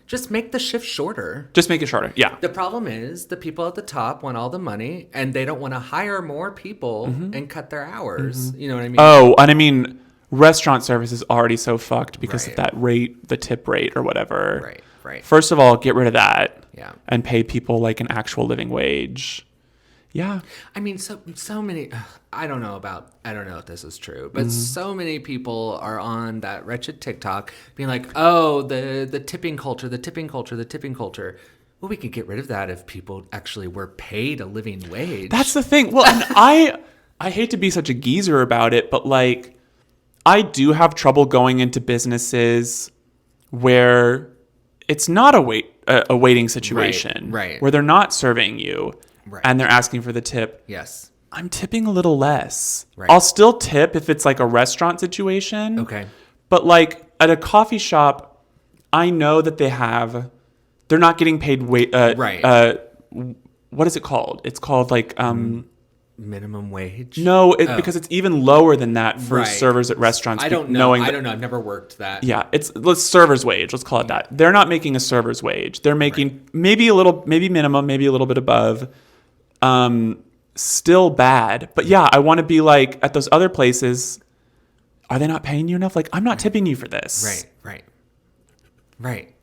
A: just make the shift shorter.
B: Just make it shorter. Yeah.
A: The problem is the people at the top want all the money and they don't want to hire more people and cut their hours. You know what I mean?
B: Oh, and I mean, restaurant service is already so fucked because of
A: Right.
B: that rate, the tip rate or whatever.
A: Right.
B: First of all, get rid of that.
A: Yeah.
B: And pay people like an actual living wage. Yeah.
A: I mean, so many. I don't know if this is true, but so many people are on that wretched TikTok being like, "Oh, the tipping culture, the tipping culture, the tipping culture." Well, we could get rid of that if people actually were paid a living wage.
B: That's the thing. Well, and I hate to be such a geezer about it, but like I do have trouble going into businesses where it's not a waiting situation,
A: right.
B: where they're not serving you,
A: Right.
B: and they're asking for the tip.
A: Yes.
B: I'm tipping a little less.
A: Right.
B: I'll still tip if it's like a restaurant situation.
A: Okay.
B: But like at a coffee shop, I know that they're not getting paid
A: Right.
B: What is it called? It's called like
A: Minimum wage?
B: no, because it's even lower than that for
A: Right.
B: servers at restaurants.
A: I don't know. I don't know. I've never worked that.
B: Yeah, let's server's wage. Let's call it that. They're not making a server's wage. They're making maybe minimum, maybe a little bit above. Still bad. But yeah, I want to be like at those other places. Are they not paying you enough? Like I'm not tipping you for this.
A: Right.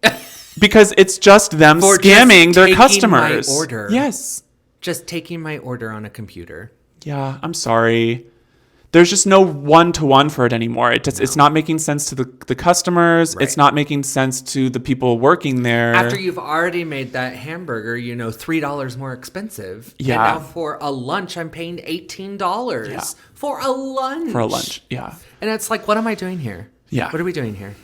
B: Because it's just them
A: For just
B: scamming their
A: taking
B: customers.
A: my order.
B: Yes.
A: Just taking my order on a computer.
B: Yeah, I'm sorry. There's just no one-to-one for it anymore. It's not making sense to the customers.
A: Right.
B: It's not making sense to the people working there.
A: After you've already made that hamburger, $3 more expensive.
B: Yeah.
A: And now for a lunch, I'm paying $18
B: Yeah.
A: for a lunch.
B: Yeah.
A: And it's like, what am I doing here?
B: Yeah.
A: What are we doing here?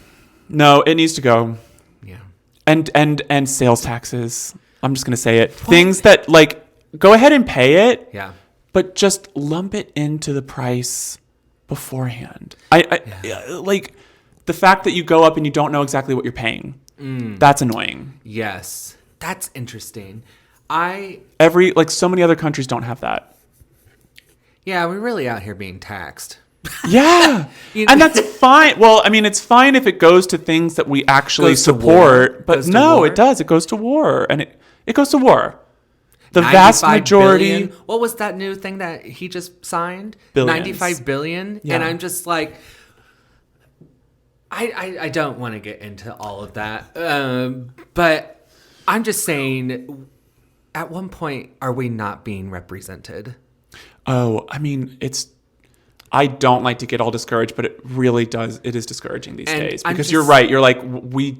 B: No, it needs to go.
A: Yeah.
B: And sales taxes. I'm just going to say it. Things that like go ahead and pay it.
A: Yeah.
B: But just lump it into the price beforehand. I like the fact that you go up and you don't know exactly what you're paying. That's annoying.
A: Yes. That's interesting.
B: So many other countries don't have that.
A: Yeah, we're really out here being taxed.
B: Yeah. And that's fine. Well, I mean, it's fine if it goes to things that we actually
A: Goes to war.
B: support. But
A: Goes to
B: no,
A: war.
B: it does. It goes to war. And it goes to war. The vast
A: 95
B: majority.
A: billion. What was that new thing that he just signed?
B: Billions.
A: 95 billion.
B: Yeah.
A: And I'm just like, I don't want to get into all of that. But I'm just saying, at one point, are we not being represented?
B: Oh, I mean, I don't like to get all discouraged, but it really does. It is discouraging these
A: And
B: days
A: I'm
B: because
A: just-
B: you're right. You're like, we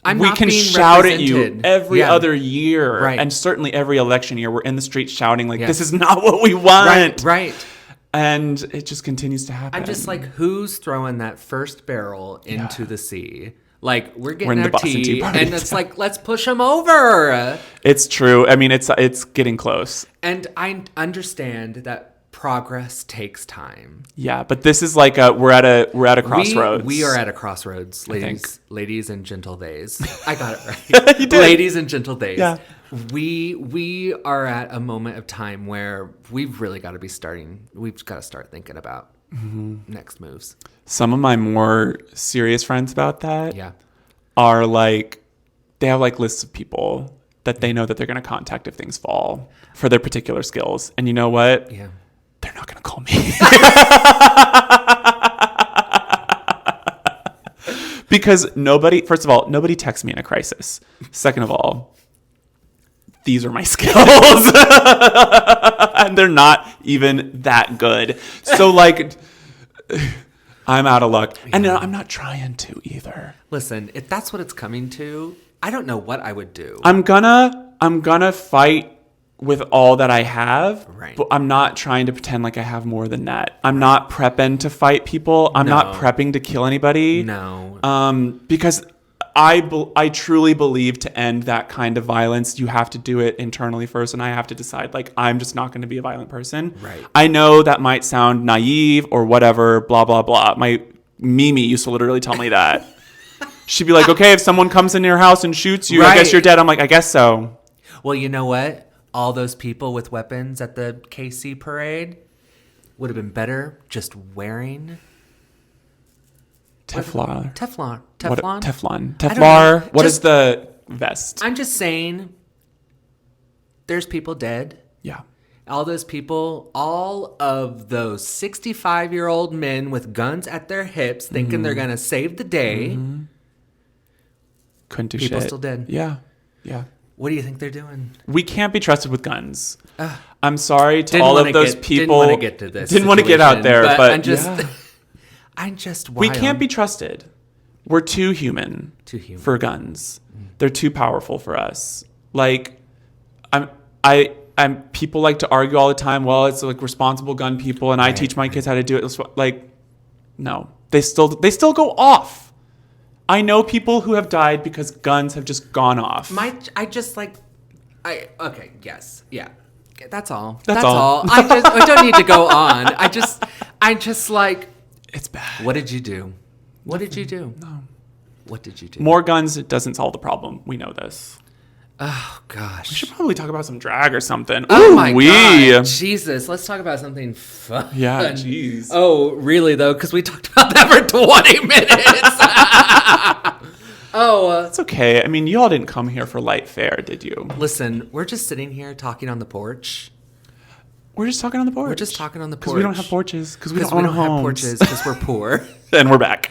A: not
B: can
A: being
B: shout at you
A: represented.
B: every
A: Yeah.
B: other year.
A: Right.
B: And certainly every election year, we're in the streets shouting like,
A: Yes.
B: this is not what we want.
A: Right.
B: And it just continues to happen.
A: I'm just like, who's throwing that first barrel into the sea? Like, we're
B: in
A: getting
B: the
A: our
B: Boston Tea
A: tea,
B: Party.
A: and it's like, let's push them over.
B: It's true. I mean, it's getting close.
A: And I understand that progress takes time.
B: Yeah, but this is like we're at a crossroads.
A: We are at a crossroads,
B: think.
A: ladies and gentle days. I got it right.
B: You did.
A: Ladies and gentle days.
B: Yeah.
A: We are at a moment of time where we've really got to be we've got to start thinking about next moves.
B: Some of my more serious friends about that
A: Yeah.
B: are like, they have like lists of people that they know that they're going to contact if things fall for their particular skills. And you know what?
A: Yeah.
B: They're not going to call me. Because first of all, nobody texts me in a crisis. Second of all, these are my skills. And they're not even that good. So like, I'm out of luck. And I'm not trying to either.
A: Listen, if that's what it's coming to, I don't know what I would do.
B: I'm gonna fight with all that I have,
A: Right.
B: but I'm not trying to pretend like I have more than that. I'm not prepping to fight people. I'm not
A: No.
B: prepping to kill anybody.
A: No.
B: Because I truly believe to end that kind of violence, you have to do it internally first, and I have to decide, like, I'm just not going to be a violent person.
A: Right.
B: I know that might sound naive or whatever, blah, blah, blah. My Mimi used to literally tell me that. She'd be like, okay, if someone comes in your house and shoots you, I guess
A: Right.
B: you're dead. I'm like, I guess so.
A: Well, you know what? All those people with weapons at the KC parade would have been better just wearing
B: Teflon.
A: Teflon.
B: What-
A: Teflon?
B: Teflon.
A: I don't
B: Teflar.
A: know.
B: What is
A: Just-
B: the vest?
A: I'm just saying there's people dead.
B: Yeah.
A: All those people, all of those 65-year-old men with guns at their hips thinking they're going to save the day.
B: Couldn't do
A: People
B: shit.
A: still dead.
B: Yeah. Yeah.
A: What do you think they're doing?
B: We can't be trusted with guns. I'm sorry to all of those people.
A: Didn't want to get to this.
B: Didn't want to get out there, but
A: I'm just, I'm just wild.
B: we can't be trusted. We're too human.
A: Too human.
B: For guns. They're too powerful for us. Like, I'm people like to argue all the time. Well, it's like responsible gun people, and I teach my kids how to do it. Like, no, they still go off. I know people who have died because guns have just gone off.
A: Okay, yes, yeah. That's all.
B: That's all.
A: I don't need to go on. I just like,
B: it's bad.
A: what did you do? What did you do?
B: No.
A: What did you do?
B: More guns, it doesn't solve the problem. We know this.
A: Oh, gosh.
B: We should probably talk about some drag or something.
A: Oh,
B: Ooh,
A: my God. Jesus, let's talk about something fun.
B: Yeah, jeez.
A: Oh, really, though? Because we talked about that for 20 minutes.
B: It's okay. I mean, you all didn't come here for light fare, did you?
A: Listen, we're just sitting here talking on the porch.
B: We're just talking on the porch.
A: We're just talking on the porch.
B: Because we don't have porches. Because we don't
A: have
B: homes.
A: porches. Because we're poor.
B: And we're back.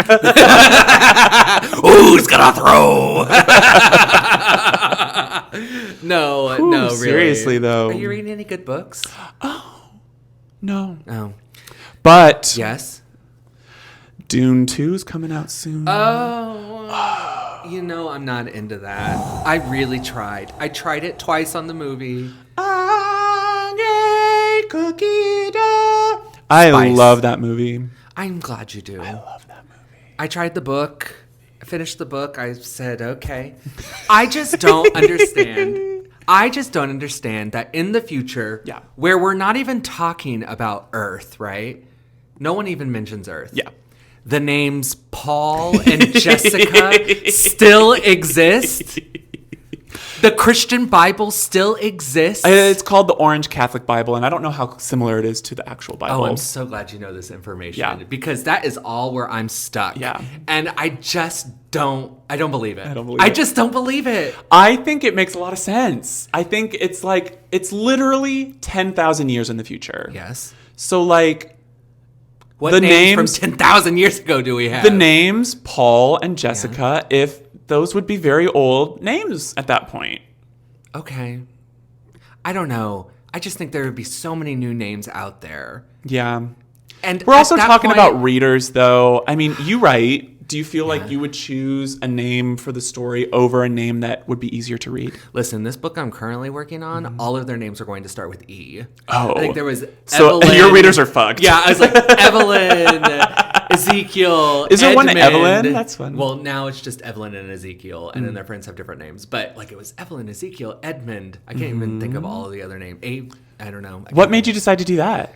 A: Who's gonna throw? No, really.
B: Seriously, though.
A: Are you reading any good books?
B: No.
A: Oh.
B: But
A: Yes.
B: Dune 2 is coming out soon.
A: I'm not into that. I really tried. I tried it twice on the movie.
B: I
A: Spice.
B: love that movie.
A: I'm glad you do.
B: I love that movie.
A: I tried the book. I finished the book. I said, okay. I just don't understand. I just don't understand that in the future, where we're not even talking about Earth, right? No one even mentions Earth.
B: Yeah.
A: The names Paul and Jessica still exist. The Christian Bible still exists.
B: It's called the Orange Catholic Bible, and I don't know how similar it is to the actual Bible.
A: Oh, I'm so glad you know this information.
B: Yeah.
A: Because that is all where I'm stuck.
B: Yeah.
A: And I just don't believe it.
B: I
A: just don't believe it.
B: I think it makes a lot of sense. I think it's literally 10,000 years in the future.
A: Yes.
B: So like,
A: What
B: the
A: names from 10,000 years ago do we have?
B: the names Paul and Jessica, if those would be very old names at that point.
A: Okay. I don't know. I just think there would be so many new names out there.
B: Yeah.
A: And
B: We're also talking
A: point,
B: about readers, though. I mean, you write. Do you feel like you would choose a name for the story over a name that would be easier to read?
A: Listen, this book I'm currently working on, all of their names are going to start with E.
B: Oh.
A: I think there was
B: So
A: Evelyn.
B: your readers are fucked.
A: Yeah, I was like, Evelyn, Ezekiel,
B: Is there one
A: Edmund.
B: Evelyn? That's fun.
A: Well, now it's just Evelyn and Ezekiel, and then their friends have different names. But like it was Evelyn, Ezekiel, Edmund. I can't even think of all of the other names. I don't know.
B: What made you decide to do that?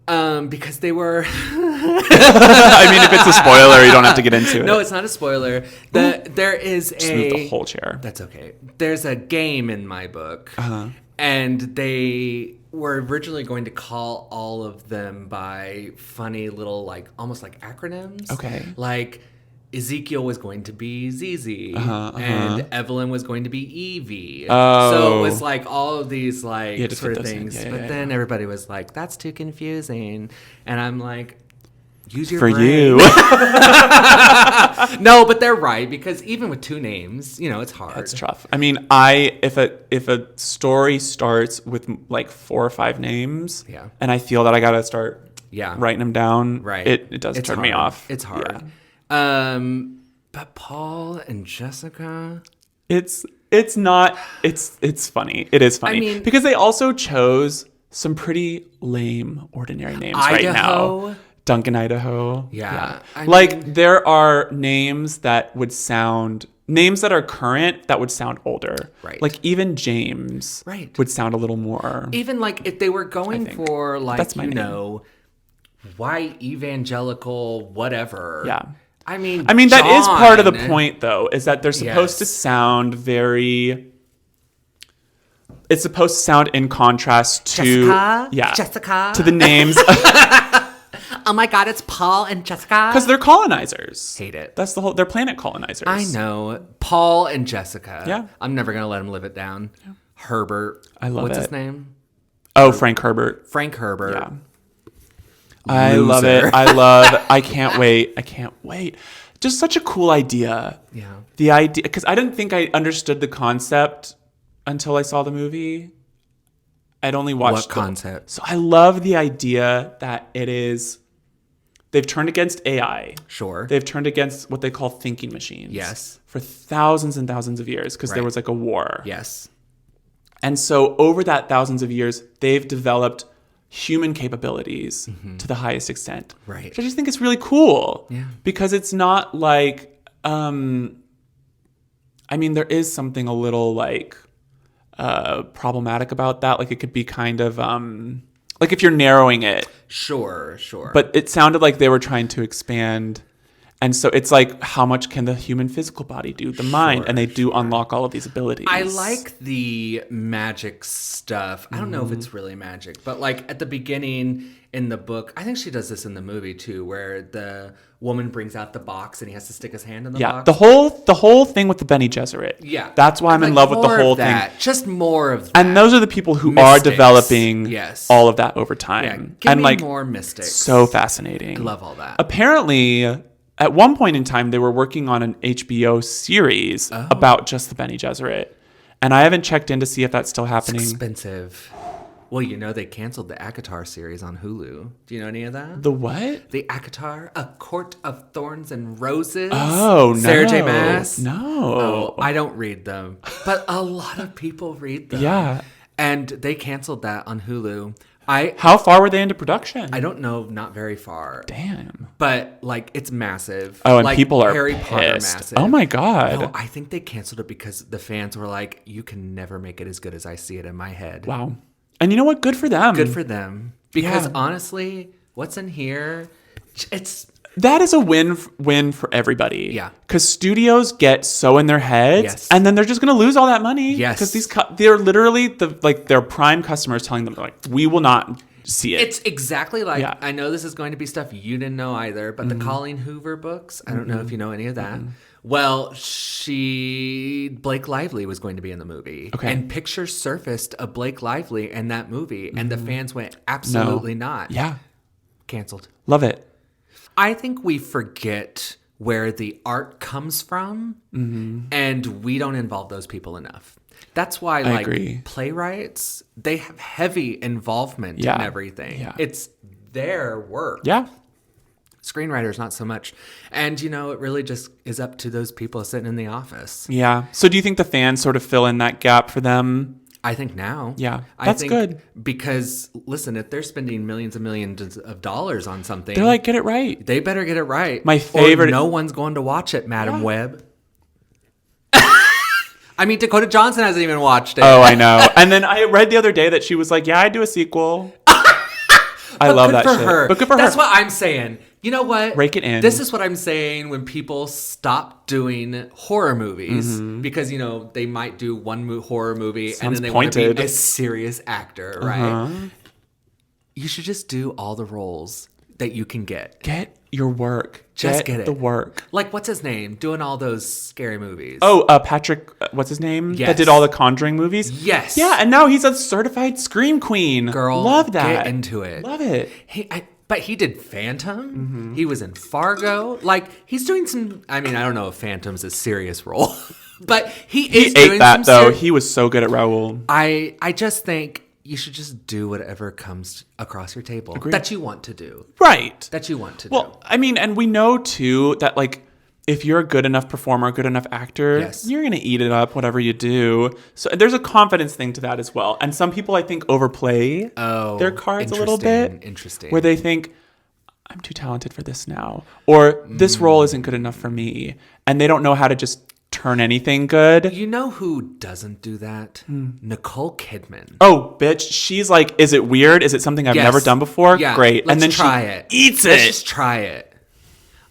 A: Because they were...
B: I mean, if it's a spoiler, you don't have to get into it.
A: No, it's not a spoiler. There is
B: Just move the whole chair.
A: That's okay. There's a game in my book, and they were originally going to call all of them by funny little, like, almost like acronyms.
B: Okay.
A: Like, Ezekiel was going to be ZZ, and Evelyn was going to be Evie.
B: Oh.
A: So it was like all of these like
B: had to
A: sort
B: fit
A: of
B: those in.
A: things.
B: Yeah,
A: but
B: yeah,
A: then everybody was like, "That's too confusing," and I'm like, "Use your
B: For
A: brain."
B: you.
A: No, but they're right, because even with two names, it's hard.
B: That's tough. I mean, if a story starts with like 4 or 5 names, and I feel that I gotta start writing them down,
A: Right.
B: it does turn me off.
A: It's hard.
B: Yeah.
A: But Paul and Jessica,
B: It's funny. It is funny.
A: I mean,
B: because they also chose some pretty lame, ordinary names right
A: Idaho.
B: now. Duncan, Idaho.
A: Yeah.
B: There are names that are current that would sound older.
A: Right.
B: Like even James would sound a little more.
A: Even like if they were going for like,
B: That's my name.
A: white evangelical whatever.
B: Yeah.
A: I mean,
B: that is part of the point, though, is that they're supposed
A: Yes.
B: to sound very... It's supposed to sound in contrast to...
A: Jessica?
B: To the names.
A: Oh my God, it's Paul and Jessica?
B: Because they're colonizers.
A: Hate it.
B: That's they're planet colonizers.
A: I know. Paul and Jessica.
B: Yeah.
A: I'm never going to let him live it down. Herbert.
B: I love
A: What's
B: it.
A: his name?
B: Oh, Frank Herbert.
A: Frank Herbert.
B: Yeah. I love it. I can't wait. Just such a cool idea.
A: Yeah.
B: The idea, because I didn't think I understood the concept until I saw the movie. I'd only watched
A: What concept?
B: So I love the idea that they've turned against AI.
A: Sure.
B: They've turned against what they call thinking machines.
A: Yes.
B: For thousands and thousands of years, because there was like a war.
A: Yes.
B: And so over that thousands of years, they've developed human capabilities to the highest extent.
A: Right.
B: Which I just think is really cool.
A: Yeah.
B: Because it's not like, there is something a little like problematic about that. Like it could be kind of, like if you're narrowing it.
A: Sure.
B: But it sounded like they were trying to expand. And so it's like, how much can the human physical body do? The mind. And they do unlock all of these abilities.
A: I like the magic stuff. I don't know if it's really magic, but like at the beginning in the book, I think she does this in the movie too, where the woman brings out the box and he has to stick his hand in the box.
B: The whole thing with the Bene Gesserit.
A: Yeah.
B: That's why I'm in love with the whole thing.
A: Just more of that.
B: And those are the people who
A: Mystics.
B: are developing
A: all
B: of that over time.
A: Yeah. Give
B: and
A: me
B: like
A: more mystics.
B: So fascinating.
A: I love all that.
B: Apparently, at one point in time, they were working on an HBO series about just the Bene Gesserit. And I haven't checked in to see if that's still happening.
A: It's expensive. Well, they canceled the ACOTAR series on Hulu. Do you know any of that?
B: The what?
A: The ACOTAR, A Court of Thorns and Roses.
B: Oh, no.
A: Sarah J. Maas.
B: No.
A: Oh, I don't read them. But a lot of people read them.
B: Yeah.
A: And they canceled that on Hulu.
B: How far were they into production?
A: I don't know, not very far.
B: Damn.
A: But like it's massive.
B: Oh, and
A: like,
B: people are
A: Harry
B: pissed.
A: Potter massive.
B: Oh my God.
A: No, I think they canceled it because the fans were like, you can never make it as good as I see it in my head.
B: Wow. And you know what? Good for them.
A: Good for them. Because honestly, what's in here,
B: that is a win for everybody.
A: Yeah.
B: Because studios get so in their heads, and then they're just going to lose all that money.
A: Yes.
B: Because they're literally their prime customers telling them like, we will not see it.
A: It's exactly like, I know this is going to be stuff you didn't know either, but the Colleen Hoover books, I don't know if you know any of that. Well, Blake Lively was going to be in the movie.
B: Okay.
A: And pictures surfaced of Blake Lively in that movie, and the fans went, absolutely not.
B: Yeah.
A: Canceled.
B: Love it.
A: I think we forget where the art comes from, and we don't involve those people enough. That's why,
B: agree.
A: Playwrights, they have heavy involvement in everything.
B: Yeah.
A: It's their work.
B: Yeah.
A: Screenwriters, not so much. And, it really just is up to those people sitting in the office.
B: Yeah. So do you think the fans sort of fill in that gap for them?
A: I think now.
B: Yeah.
A: I
B: That's
A: think
B: good.
A: Because, listen, if they're spending millions and millions of dollars on something,
B: They're like, get it right.
A: they better get it right.
B: My favorite.
A: Or no one's going to watch it, Madam Web. I mean, Dakota Johnson hasn't even watched it.
B: Oh, I know. And then I read the other day that she was like, yeah, I'd do a sequel. I love that shit.
A: Her.
B: But good for her.
A: That's what I'm saying. You know what?
B: Rake it in.
A: This is what I'm saying when people stop doing horror movies because, they might do one horror movie and then they want to be a serious actor, right? You should just do all the roles that you can get.
B: Get your work.
A: Just get it.
B: The work.
A: Like, what's his name? Doing all those scary movies.
B: Oh, Patrick, what's his name?
A: Yes.
B: That did all the Conjuring movies?
A: Yes.
B: Yeah, and now he's a certified Scream Queen.
A: Girl,
B: love that.
A: Get into it.
B: Love it.
A: But he did Phantom. He was in Fargo. Like, he's doing some... I mean, I don't know if Phantom's a serious role. But he is doing
B: ate that,
A: some
B: though. He was so good at Raoul.
A: I just think you should just do whatever comes across your table.
B: Agreed.
A: That you want to do.
B: Right.
A: That you want to do.
B: Well, I mean, and we know, too, that, like, if you're a good enough performer, a good enough actor, you're going to eat it up, whatever you do. So there's a confidence thing to that as well. And some people, I think, overplay their cards a little bit.
A: Interesting.
B: Where they think, I'm too talented for this now. Or this role isn't good enough for me. And they don't know how to just turn anything good.
A: You know who doesn't do that? Nicole Kidman.
B: Oh, bitch. She's like, is it weird? Is it something I've never done before?
A: Yeah,
B: great.
A: Let's
B: and then
A: try
B: she
A: it.
B: Eats
A: Let's
B: it.
A: just try it.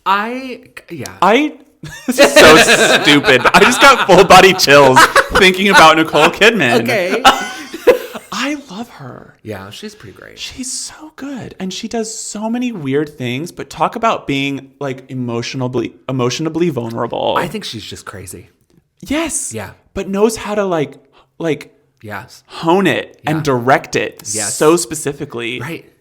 B: This is so stupid. I just got full body chills thinking about Nicole Kidman.
A: Okay.
B: I love her.
A: Yeah, she's pretty great.
B: She's so good. And she does so many weird things, but talk about being like emotionally vulnerable.
A: I think she's just crazy.
B: Yes.
A: Yeah.
B: But knows how to like
A: Yes.
B: hone it and direct it so specifically.
A: Right.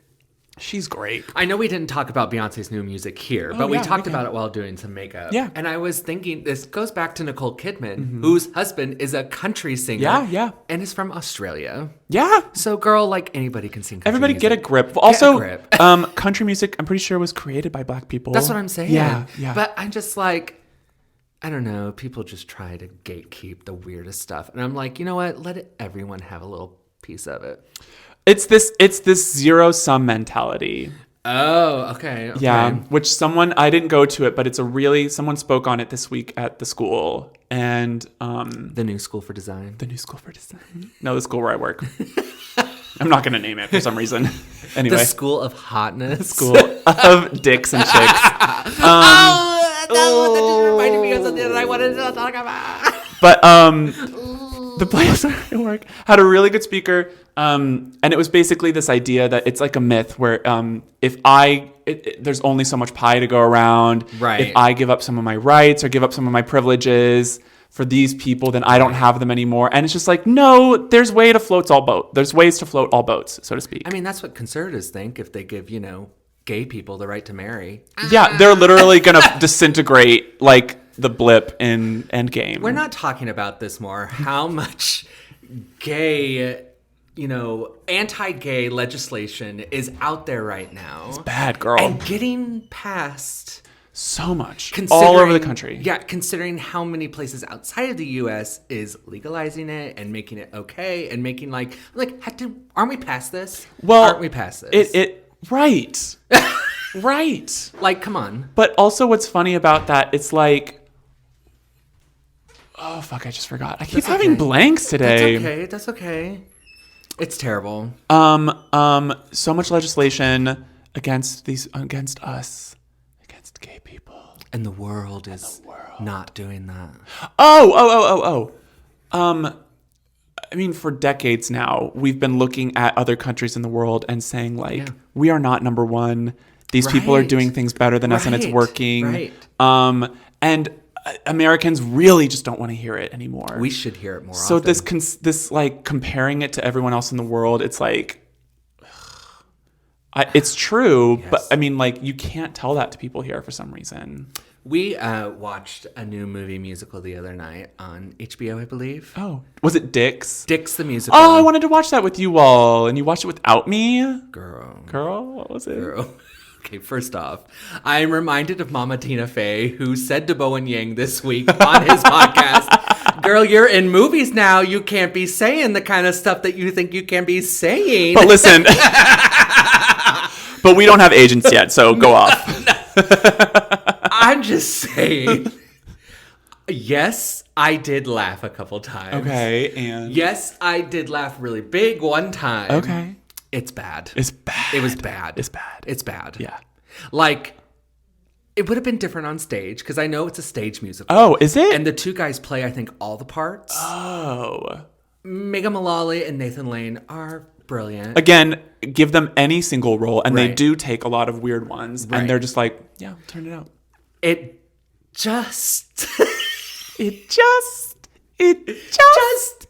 B: She's great.
A: I know we didn't talk about Beyonce's new music here, but we talked about it while doing some makeup.
B: Yeah.
A: And I was thinking, this goes back to Nicole Kidman, whose husband is a country singer.
B: Yeah.
A: And is from Australia.
B: Yeah.
A: So, girl, like, anybody can sing country
B: Everybody
A: music.
B: get a grip. Also,
A: Get a grip.
B: country music, I'm pretty sure, was created by Black people.
A: That's what I'm saying.
B: Yeah.
A: But I'm just like, I don't know. People just try to gatekeep the weirdest stuff. And I'm like, you know what? Everyone have a little piece of it.
B: It's this zero-sum mentality.
A: Oh, okay.
B: Yeah, which I didn't go to it, but someone spoke on it this week at the school. And
A: the new school for design.
B: No, the school where I work. I'm not going to name it for some reason. Anyway.
A: The school of hotness.
B: School of dicks and chicks.
A: That just reminded me of something that I wanted to talk about.
B: But the place where I work had a really good speaker. And it was basically this idea that it's like a myth where there's only so much pie to go around.
A: Right.
B: If I give up some of my rights or give up some of my privileges for these people, then I don't have them anymore. And it's just like, no, there's ways to float all boats, so to speak.
A: I mean, that's what conservatives think if they give, gay people the right to marry.
B: Yeah, they're literally going to disintegrate like the blip in Endgame.
A: We're not talking about this more. How much gay, anti-gay legislation is out there right now.
B: It's bad, girl.
A: And getting passed
B: so much all over the country.
A: Yeah, considering how many places outside of the U.S. is legalizing it and making it okay and making aren't we past this?
B: Well,
A: aren't we past this?
B: Right. Right.
A: Like, come on.
B: But also what's funny about that, it's like, oh, fuck, I just forgot. I keep having blanks today.
A: That's okay. It's terrible.
B: So much legislation against us, against gay people.
A: And the world is not doing that.
B: Oh. I mean, for decades now, we've been looking at other countries in the world and saying, we are not number one. These people are doing things better than us and it's working.
A: Right.
B: And Americans really just don't want to hear it anymore.
A: We should hear it more
B: so
A: often.
B: this comparing it to everyone else in the world, it's like, it's true, yes. But I mean, you can't tell that to people here for some reason.
A: We watched a new movie musical the other night on HBO, I believe.
B: Oh, was it Dicks?
A: Dicks the musical.
B: Oh, I wanted to watch that with you all, and you watched it without me?
A: Girl,
B: what was it?
A: Girl. Okay, first off, I'm reminded of Mama Tina Fey, who said to Bowen Yang this week on his podcast, girl, you're in movies now. You can't be saying the kind of stuff that you think you can be saying.
B: But listen, but we don't have agents yet, so go off.
A: I'm just saying. Yes, I did laugh a couple times.
B: Okay, and?
A: Yes, I did laugh really big one time.
B: Okay.
A: It's bad.
B: It's bad.
A: It was bad.
B: It's bad.
A: It's bad.
B: Yeah.
A: It would have been different on stage because I know it's a stage musical.
B: Oh, is it?
A: And the two guys play, I think, all the parts.
B: Oh.
A: Megan Mullally and Nathan Lane are brilliant.
B: Again, give them any single role, and they do take a lot of weird ones, and they're just like, yeah, turn it out.
A: It just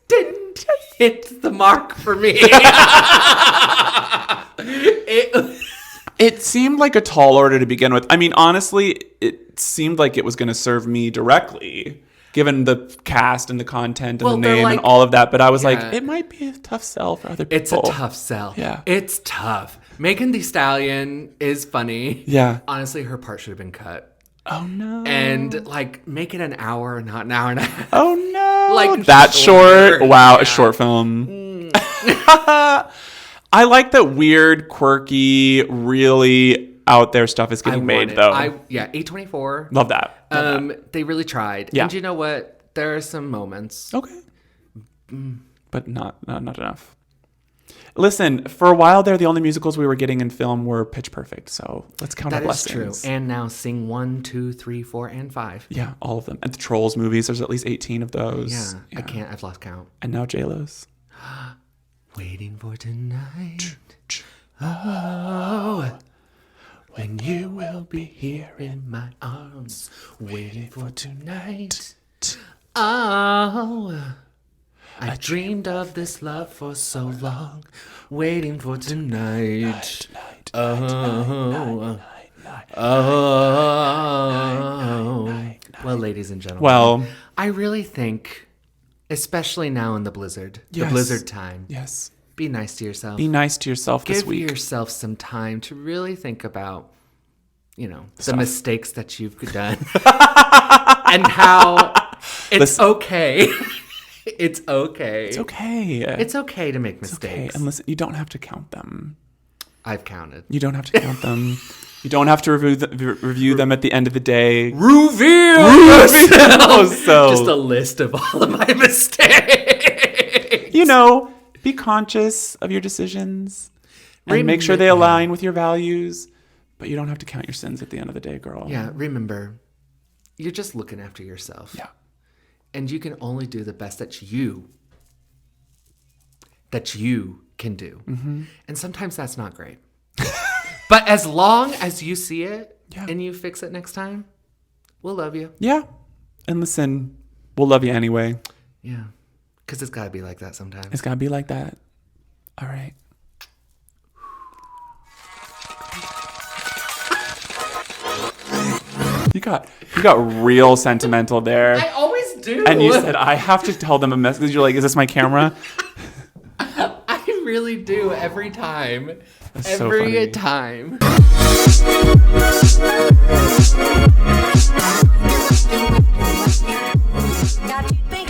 A: didn't hit the mark for me.
B: It seemed like a tall order to begin with. I mean, honestly, it seemed like it was going to serve me directly, given the cast and the content and the name and all of that. But I was like, it might be a tough sell for other people.
A: It's a tough sell.
B: Yeah.
A: It's tough. Megan Thee Stallion is funny.
B: Yeah.
A: Honestly, her part should have been cut.
B: Oh, no.
A: And, make it an hour, not an hour and a half.
B: Oh, no. That short? Wow, a short film. I like that weird, quirky, really out there stuff is getting made, though.
A: A24.
B: Love that.
A: They really tried.
B: Yeah.
A: And you know what? There are some moments.
B: Okay. But not enough. Listen, for a while there, the only musicals we were getting in film were Pitch Perfect. So let's count our blessings.
A: That is true. And now Sing 1, 2, 3, 4, and 5.
B: Yeah, all of them. And the Trolls movies, there's at least 18 of those.
A: Yeah. I can't. I've lost count.
B: And now J-Lo's.
A: Waiting for tonight. Oh, when you will be here in my arms. Waiting for tonight. Oh. I dreamed of this love for so long, waiting for tonight. Oh. Well, ladies and gentlemen.
B: Well,
A: I really think, especially now in the blizzard,
B: Yes.
A: the blizzard time,
B: yes.
A: be nice to yourself.
B: Be nice to yourself this
A: Give
B: week.
A: yourself some time to really think about, the
B: Stuff.
A: mistakes that you've done and how it's okay. It's okay.
B: It's okay.
A: It's okay to make
B: Okay.
A: mistakes.
B: And listen, you don't have to count them.
A: I've counted.
B: You don't have to count them. You don't have to review them at the end of the day.
A: Reveal yourself.
B: So,
A: Just a list of all of my mistakes.
B: Be conscious of your decisions and make sure they align with your values. But you don't have to count your sins at the end of the day, girl.
A: Yeah, remember, you're just looking after yourself.
B: Yeah.
A: And you can only do the best that you can do.
B: Mm-hmm.
A: And sometimes that's not great. But as long as you see it and you fix it next time, we'll love you.
B: Yeah. And listen, we'll love you anyway.
A: Yeah. Because it's got to be like that sometimes.
B: It's got to be like that. All right. You got real sentimental there.
A: I always do.
B: And you said, I have to tell them a message. You're like, is this my camera?
A: I really do every time.
B: That's so
A: every
B: funny.
A: time.
C: Got you thinking.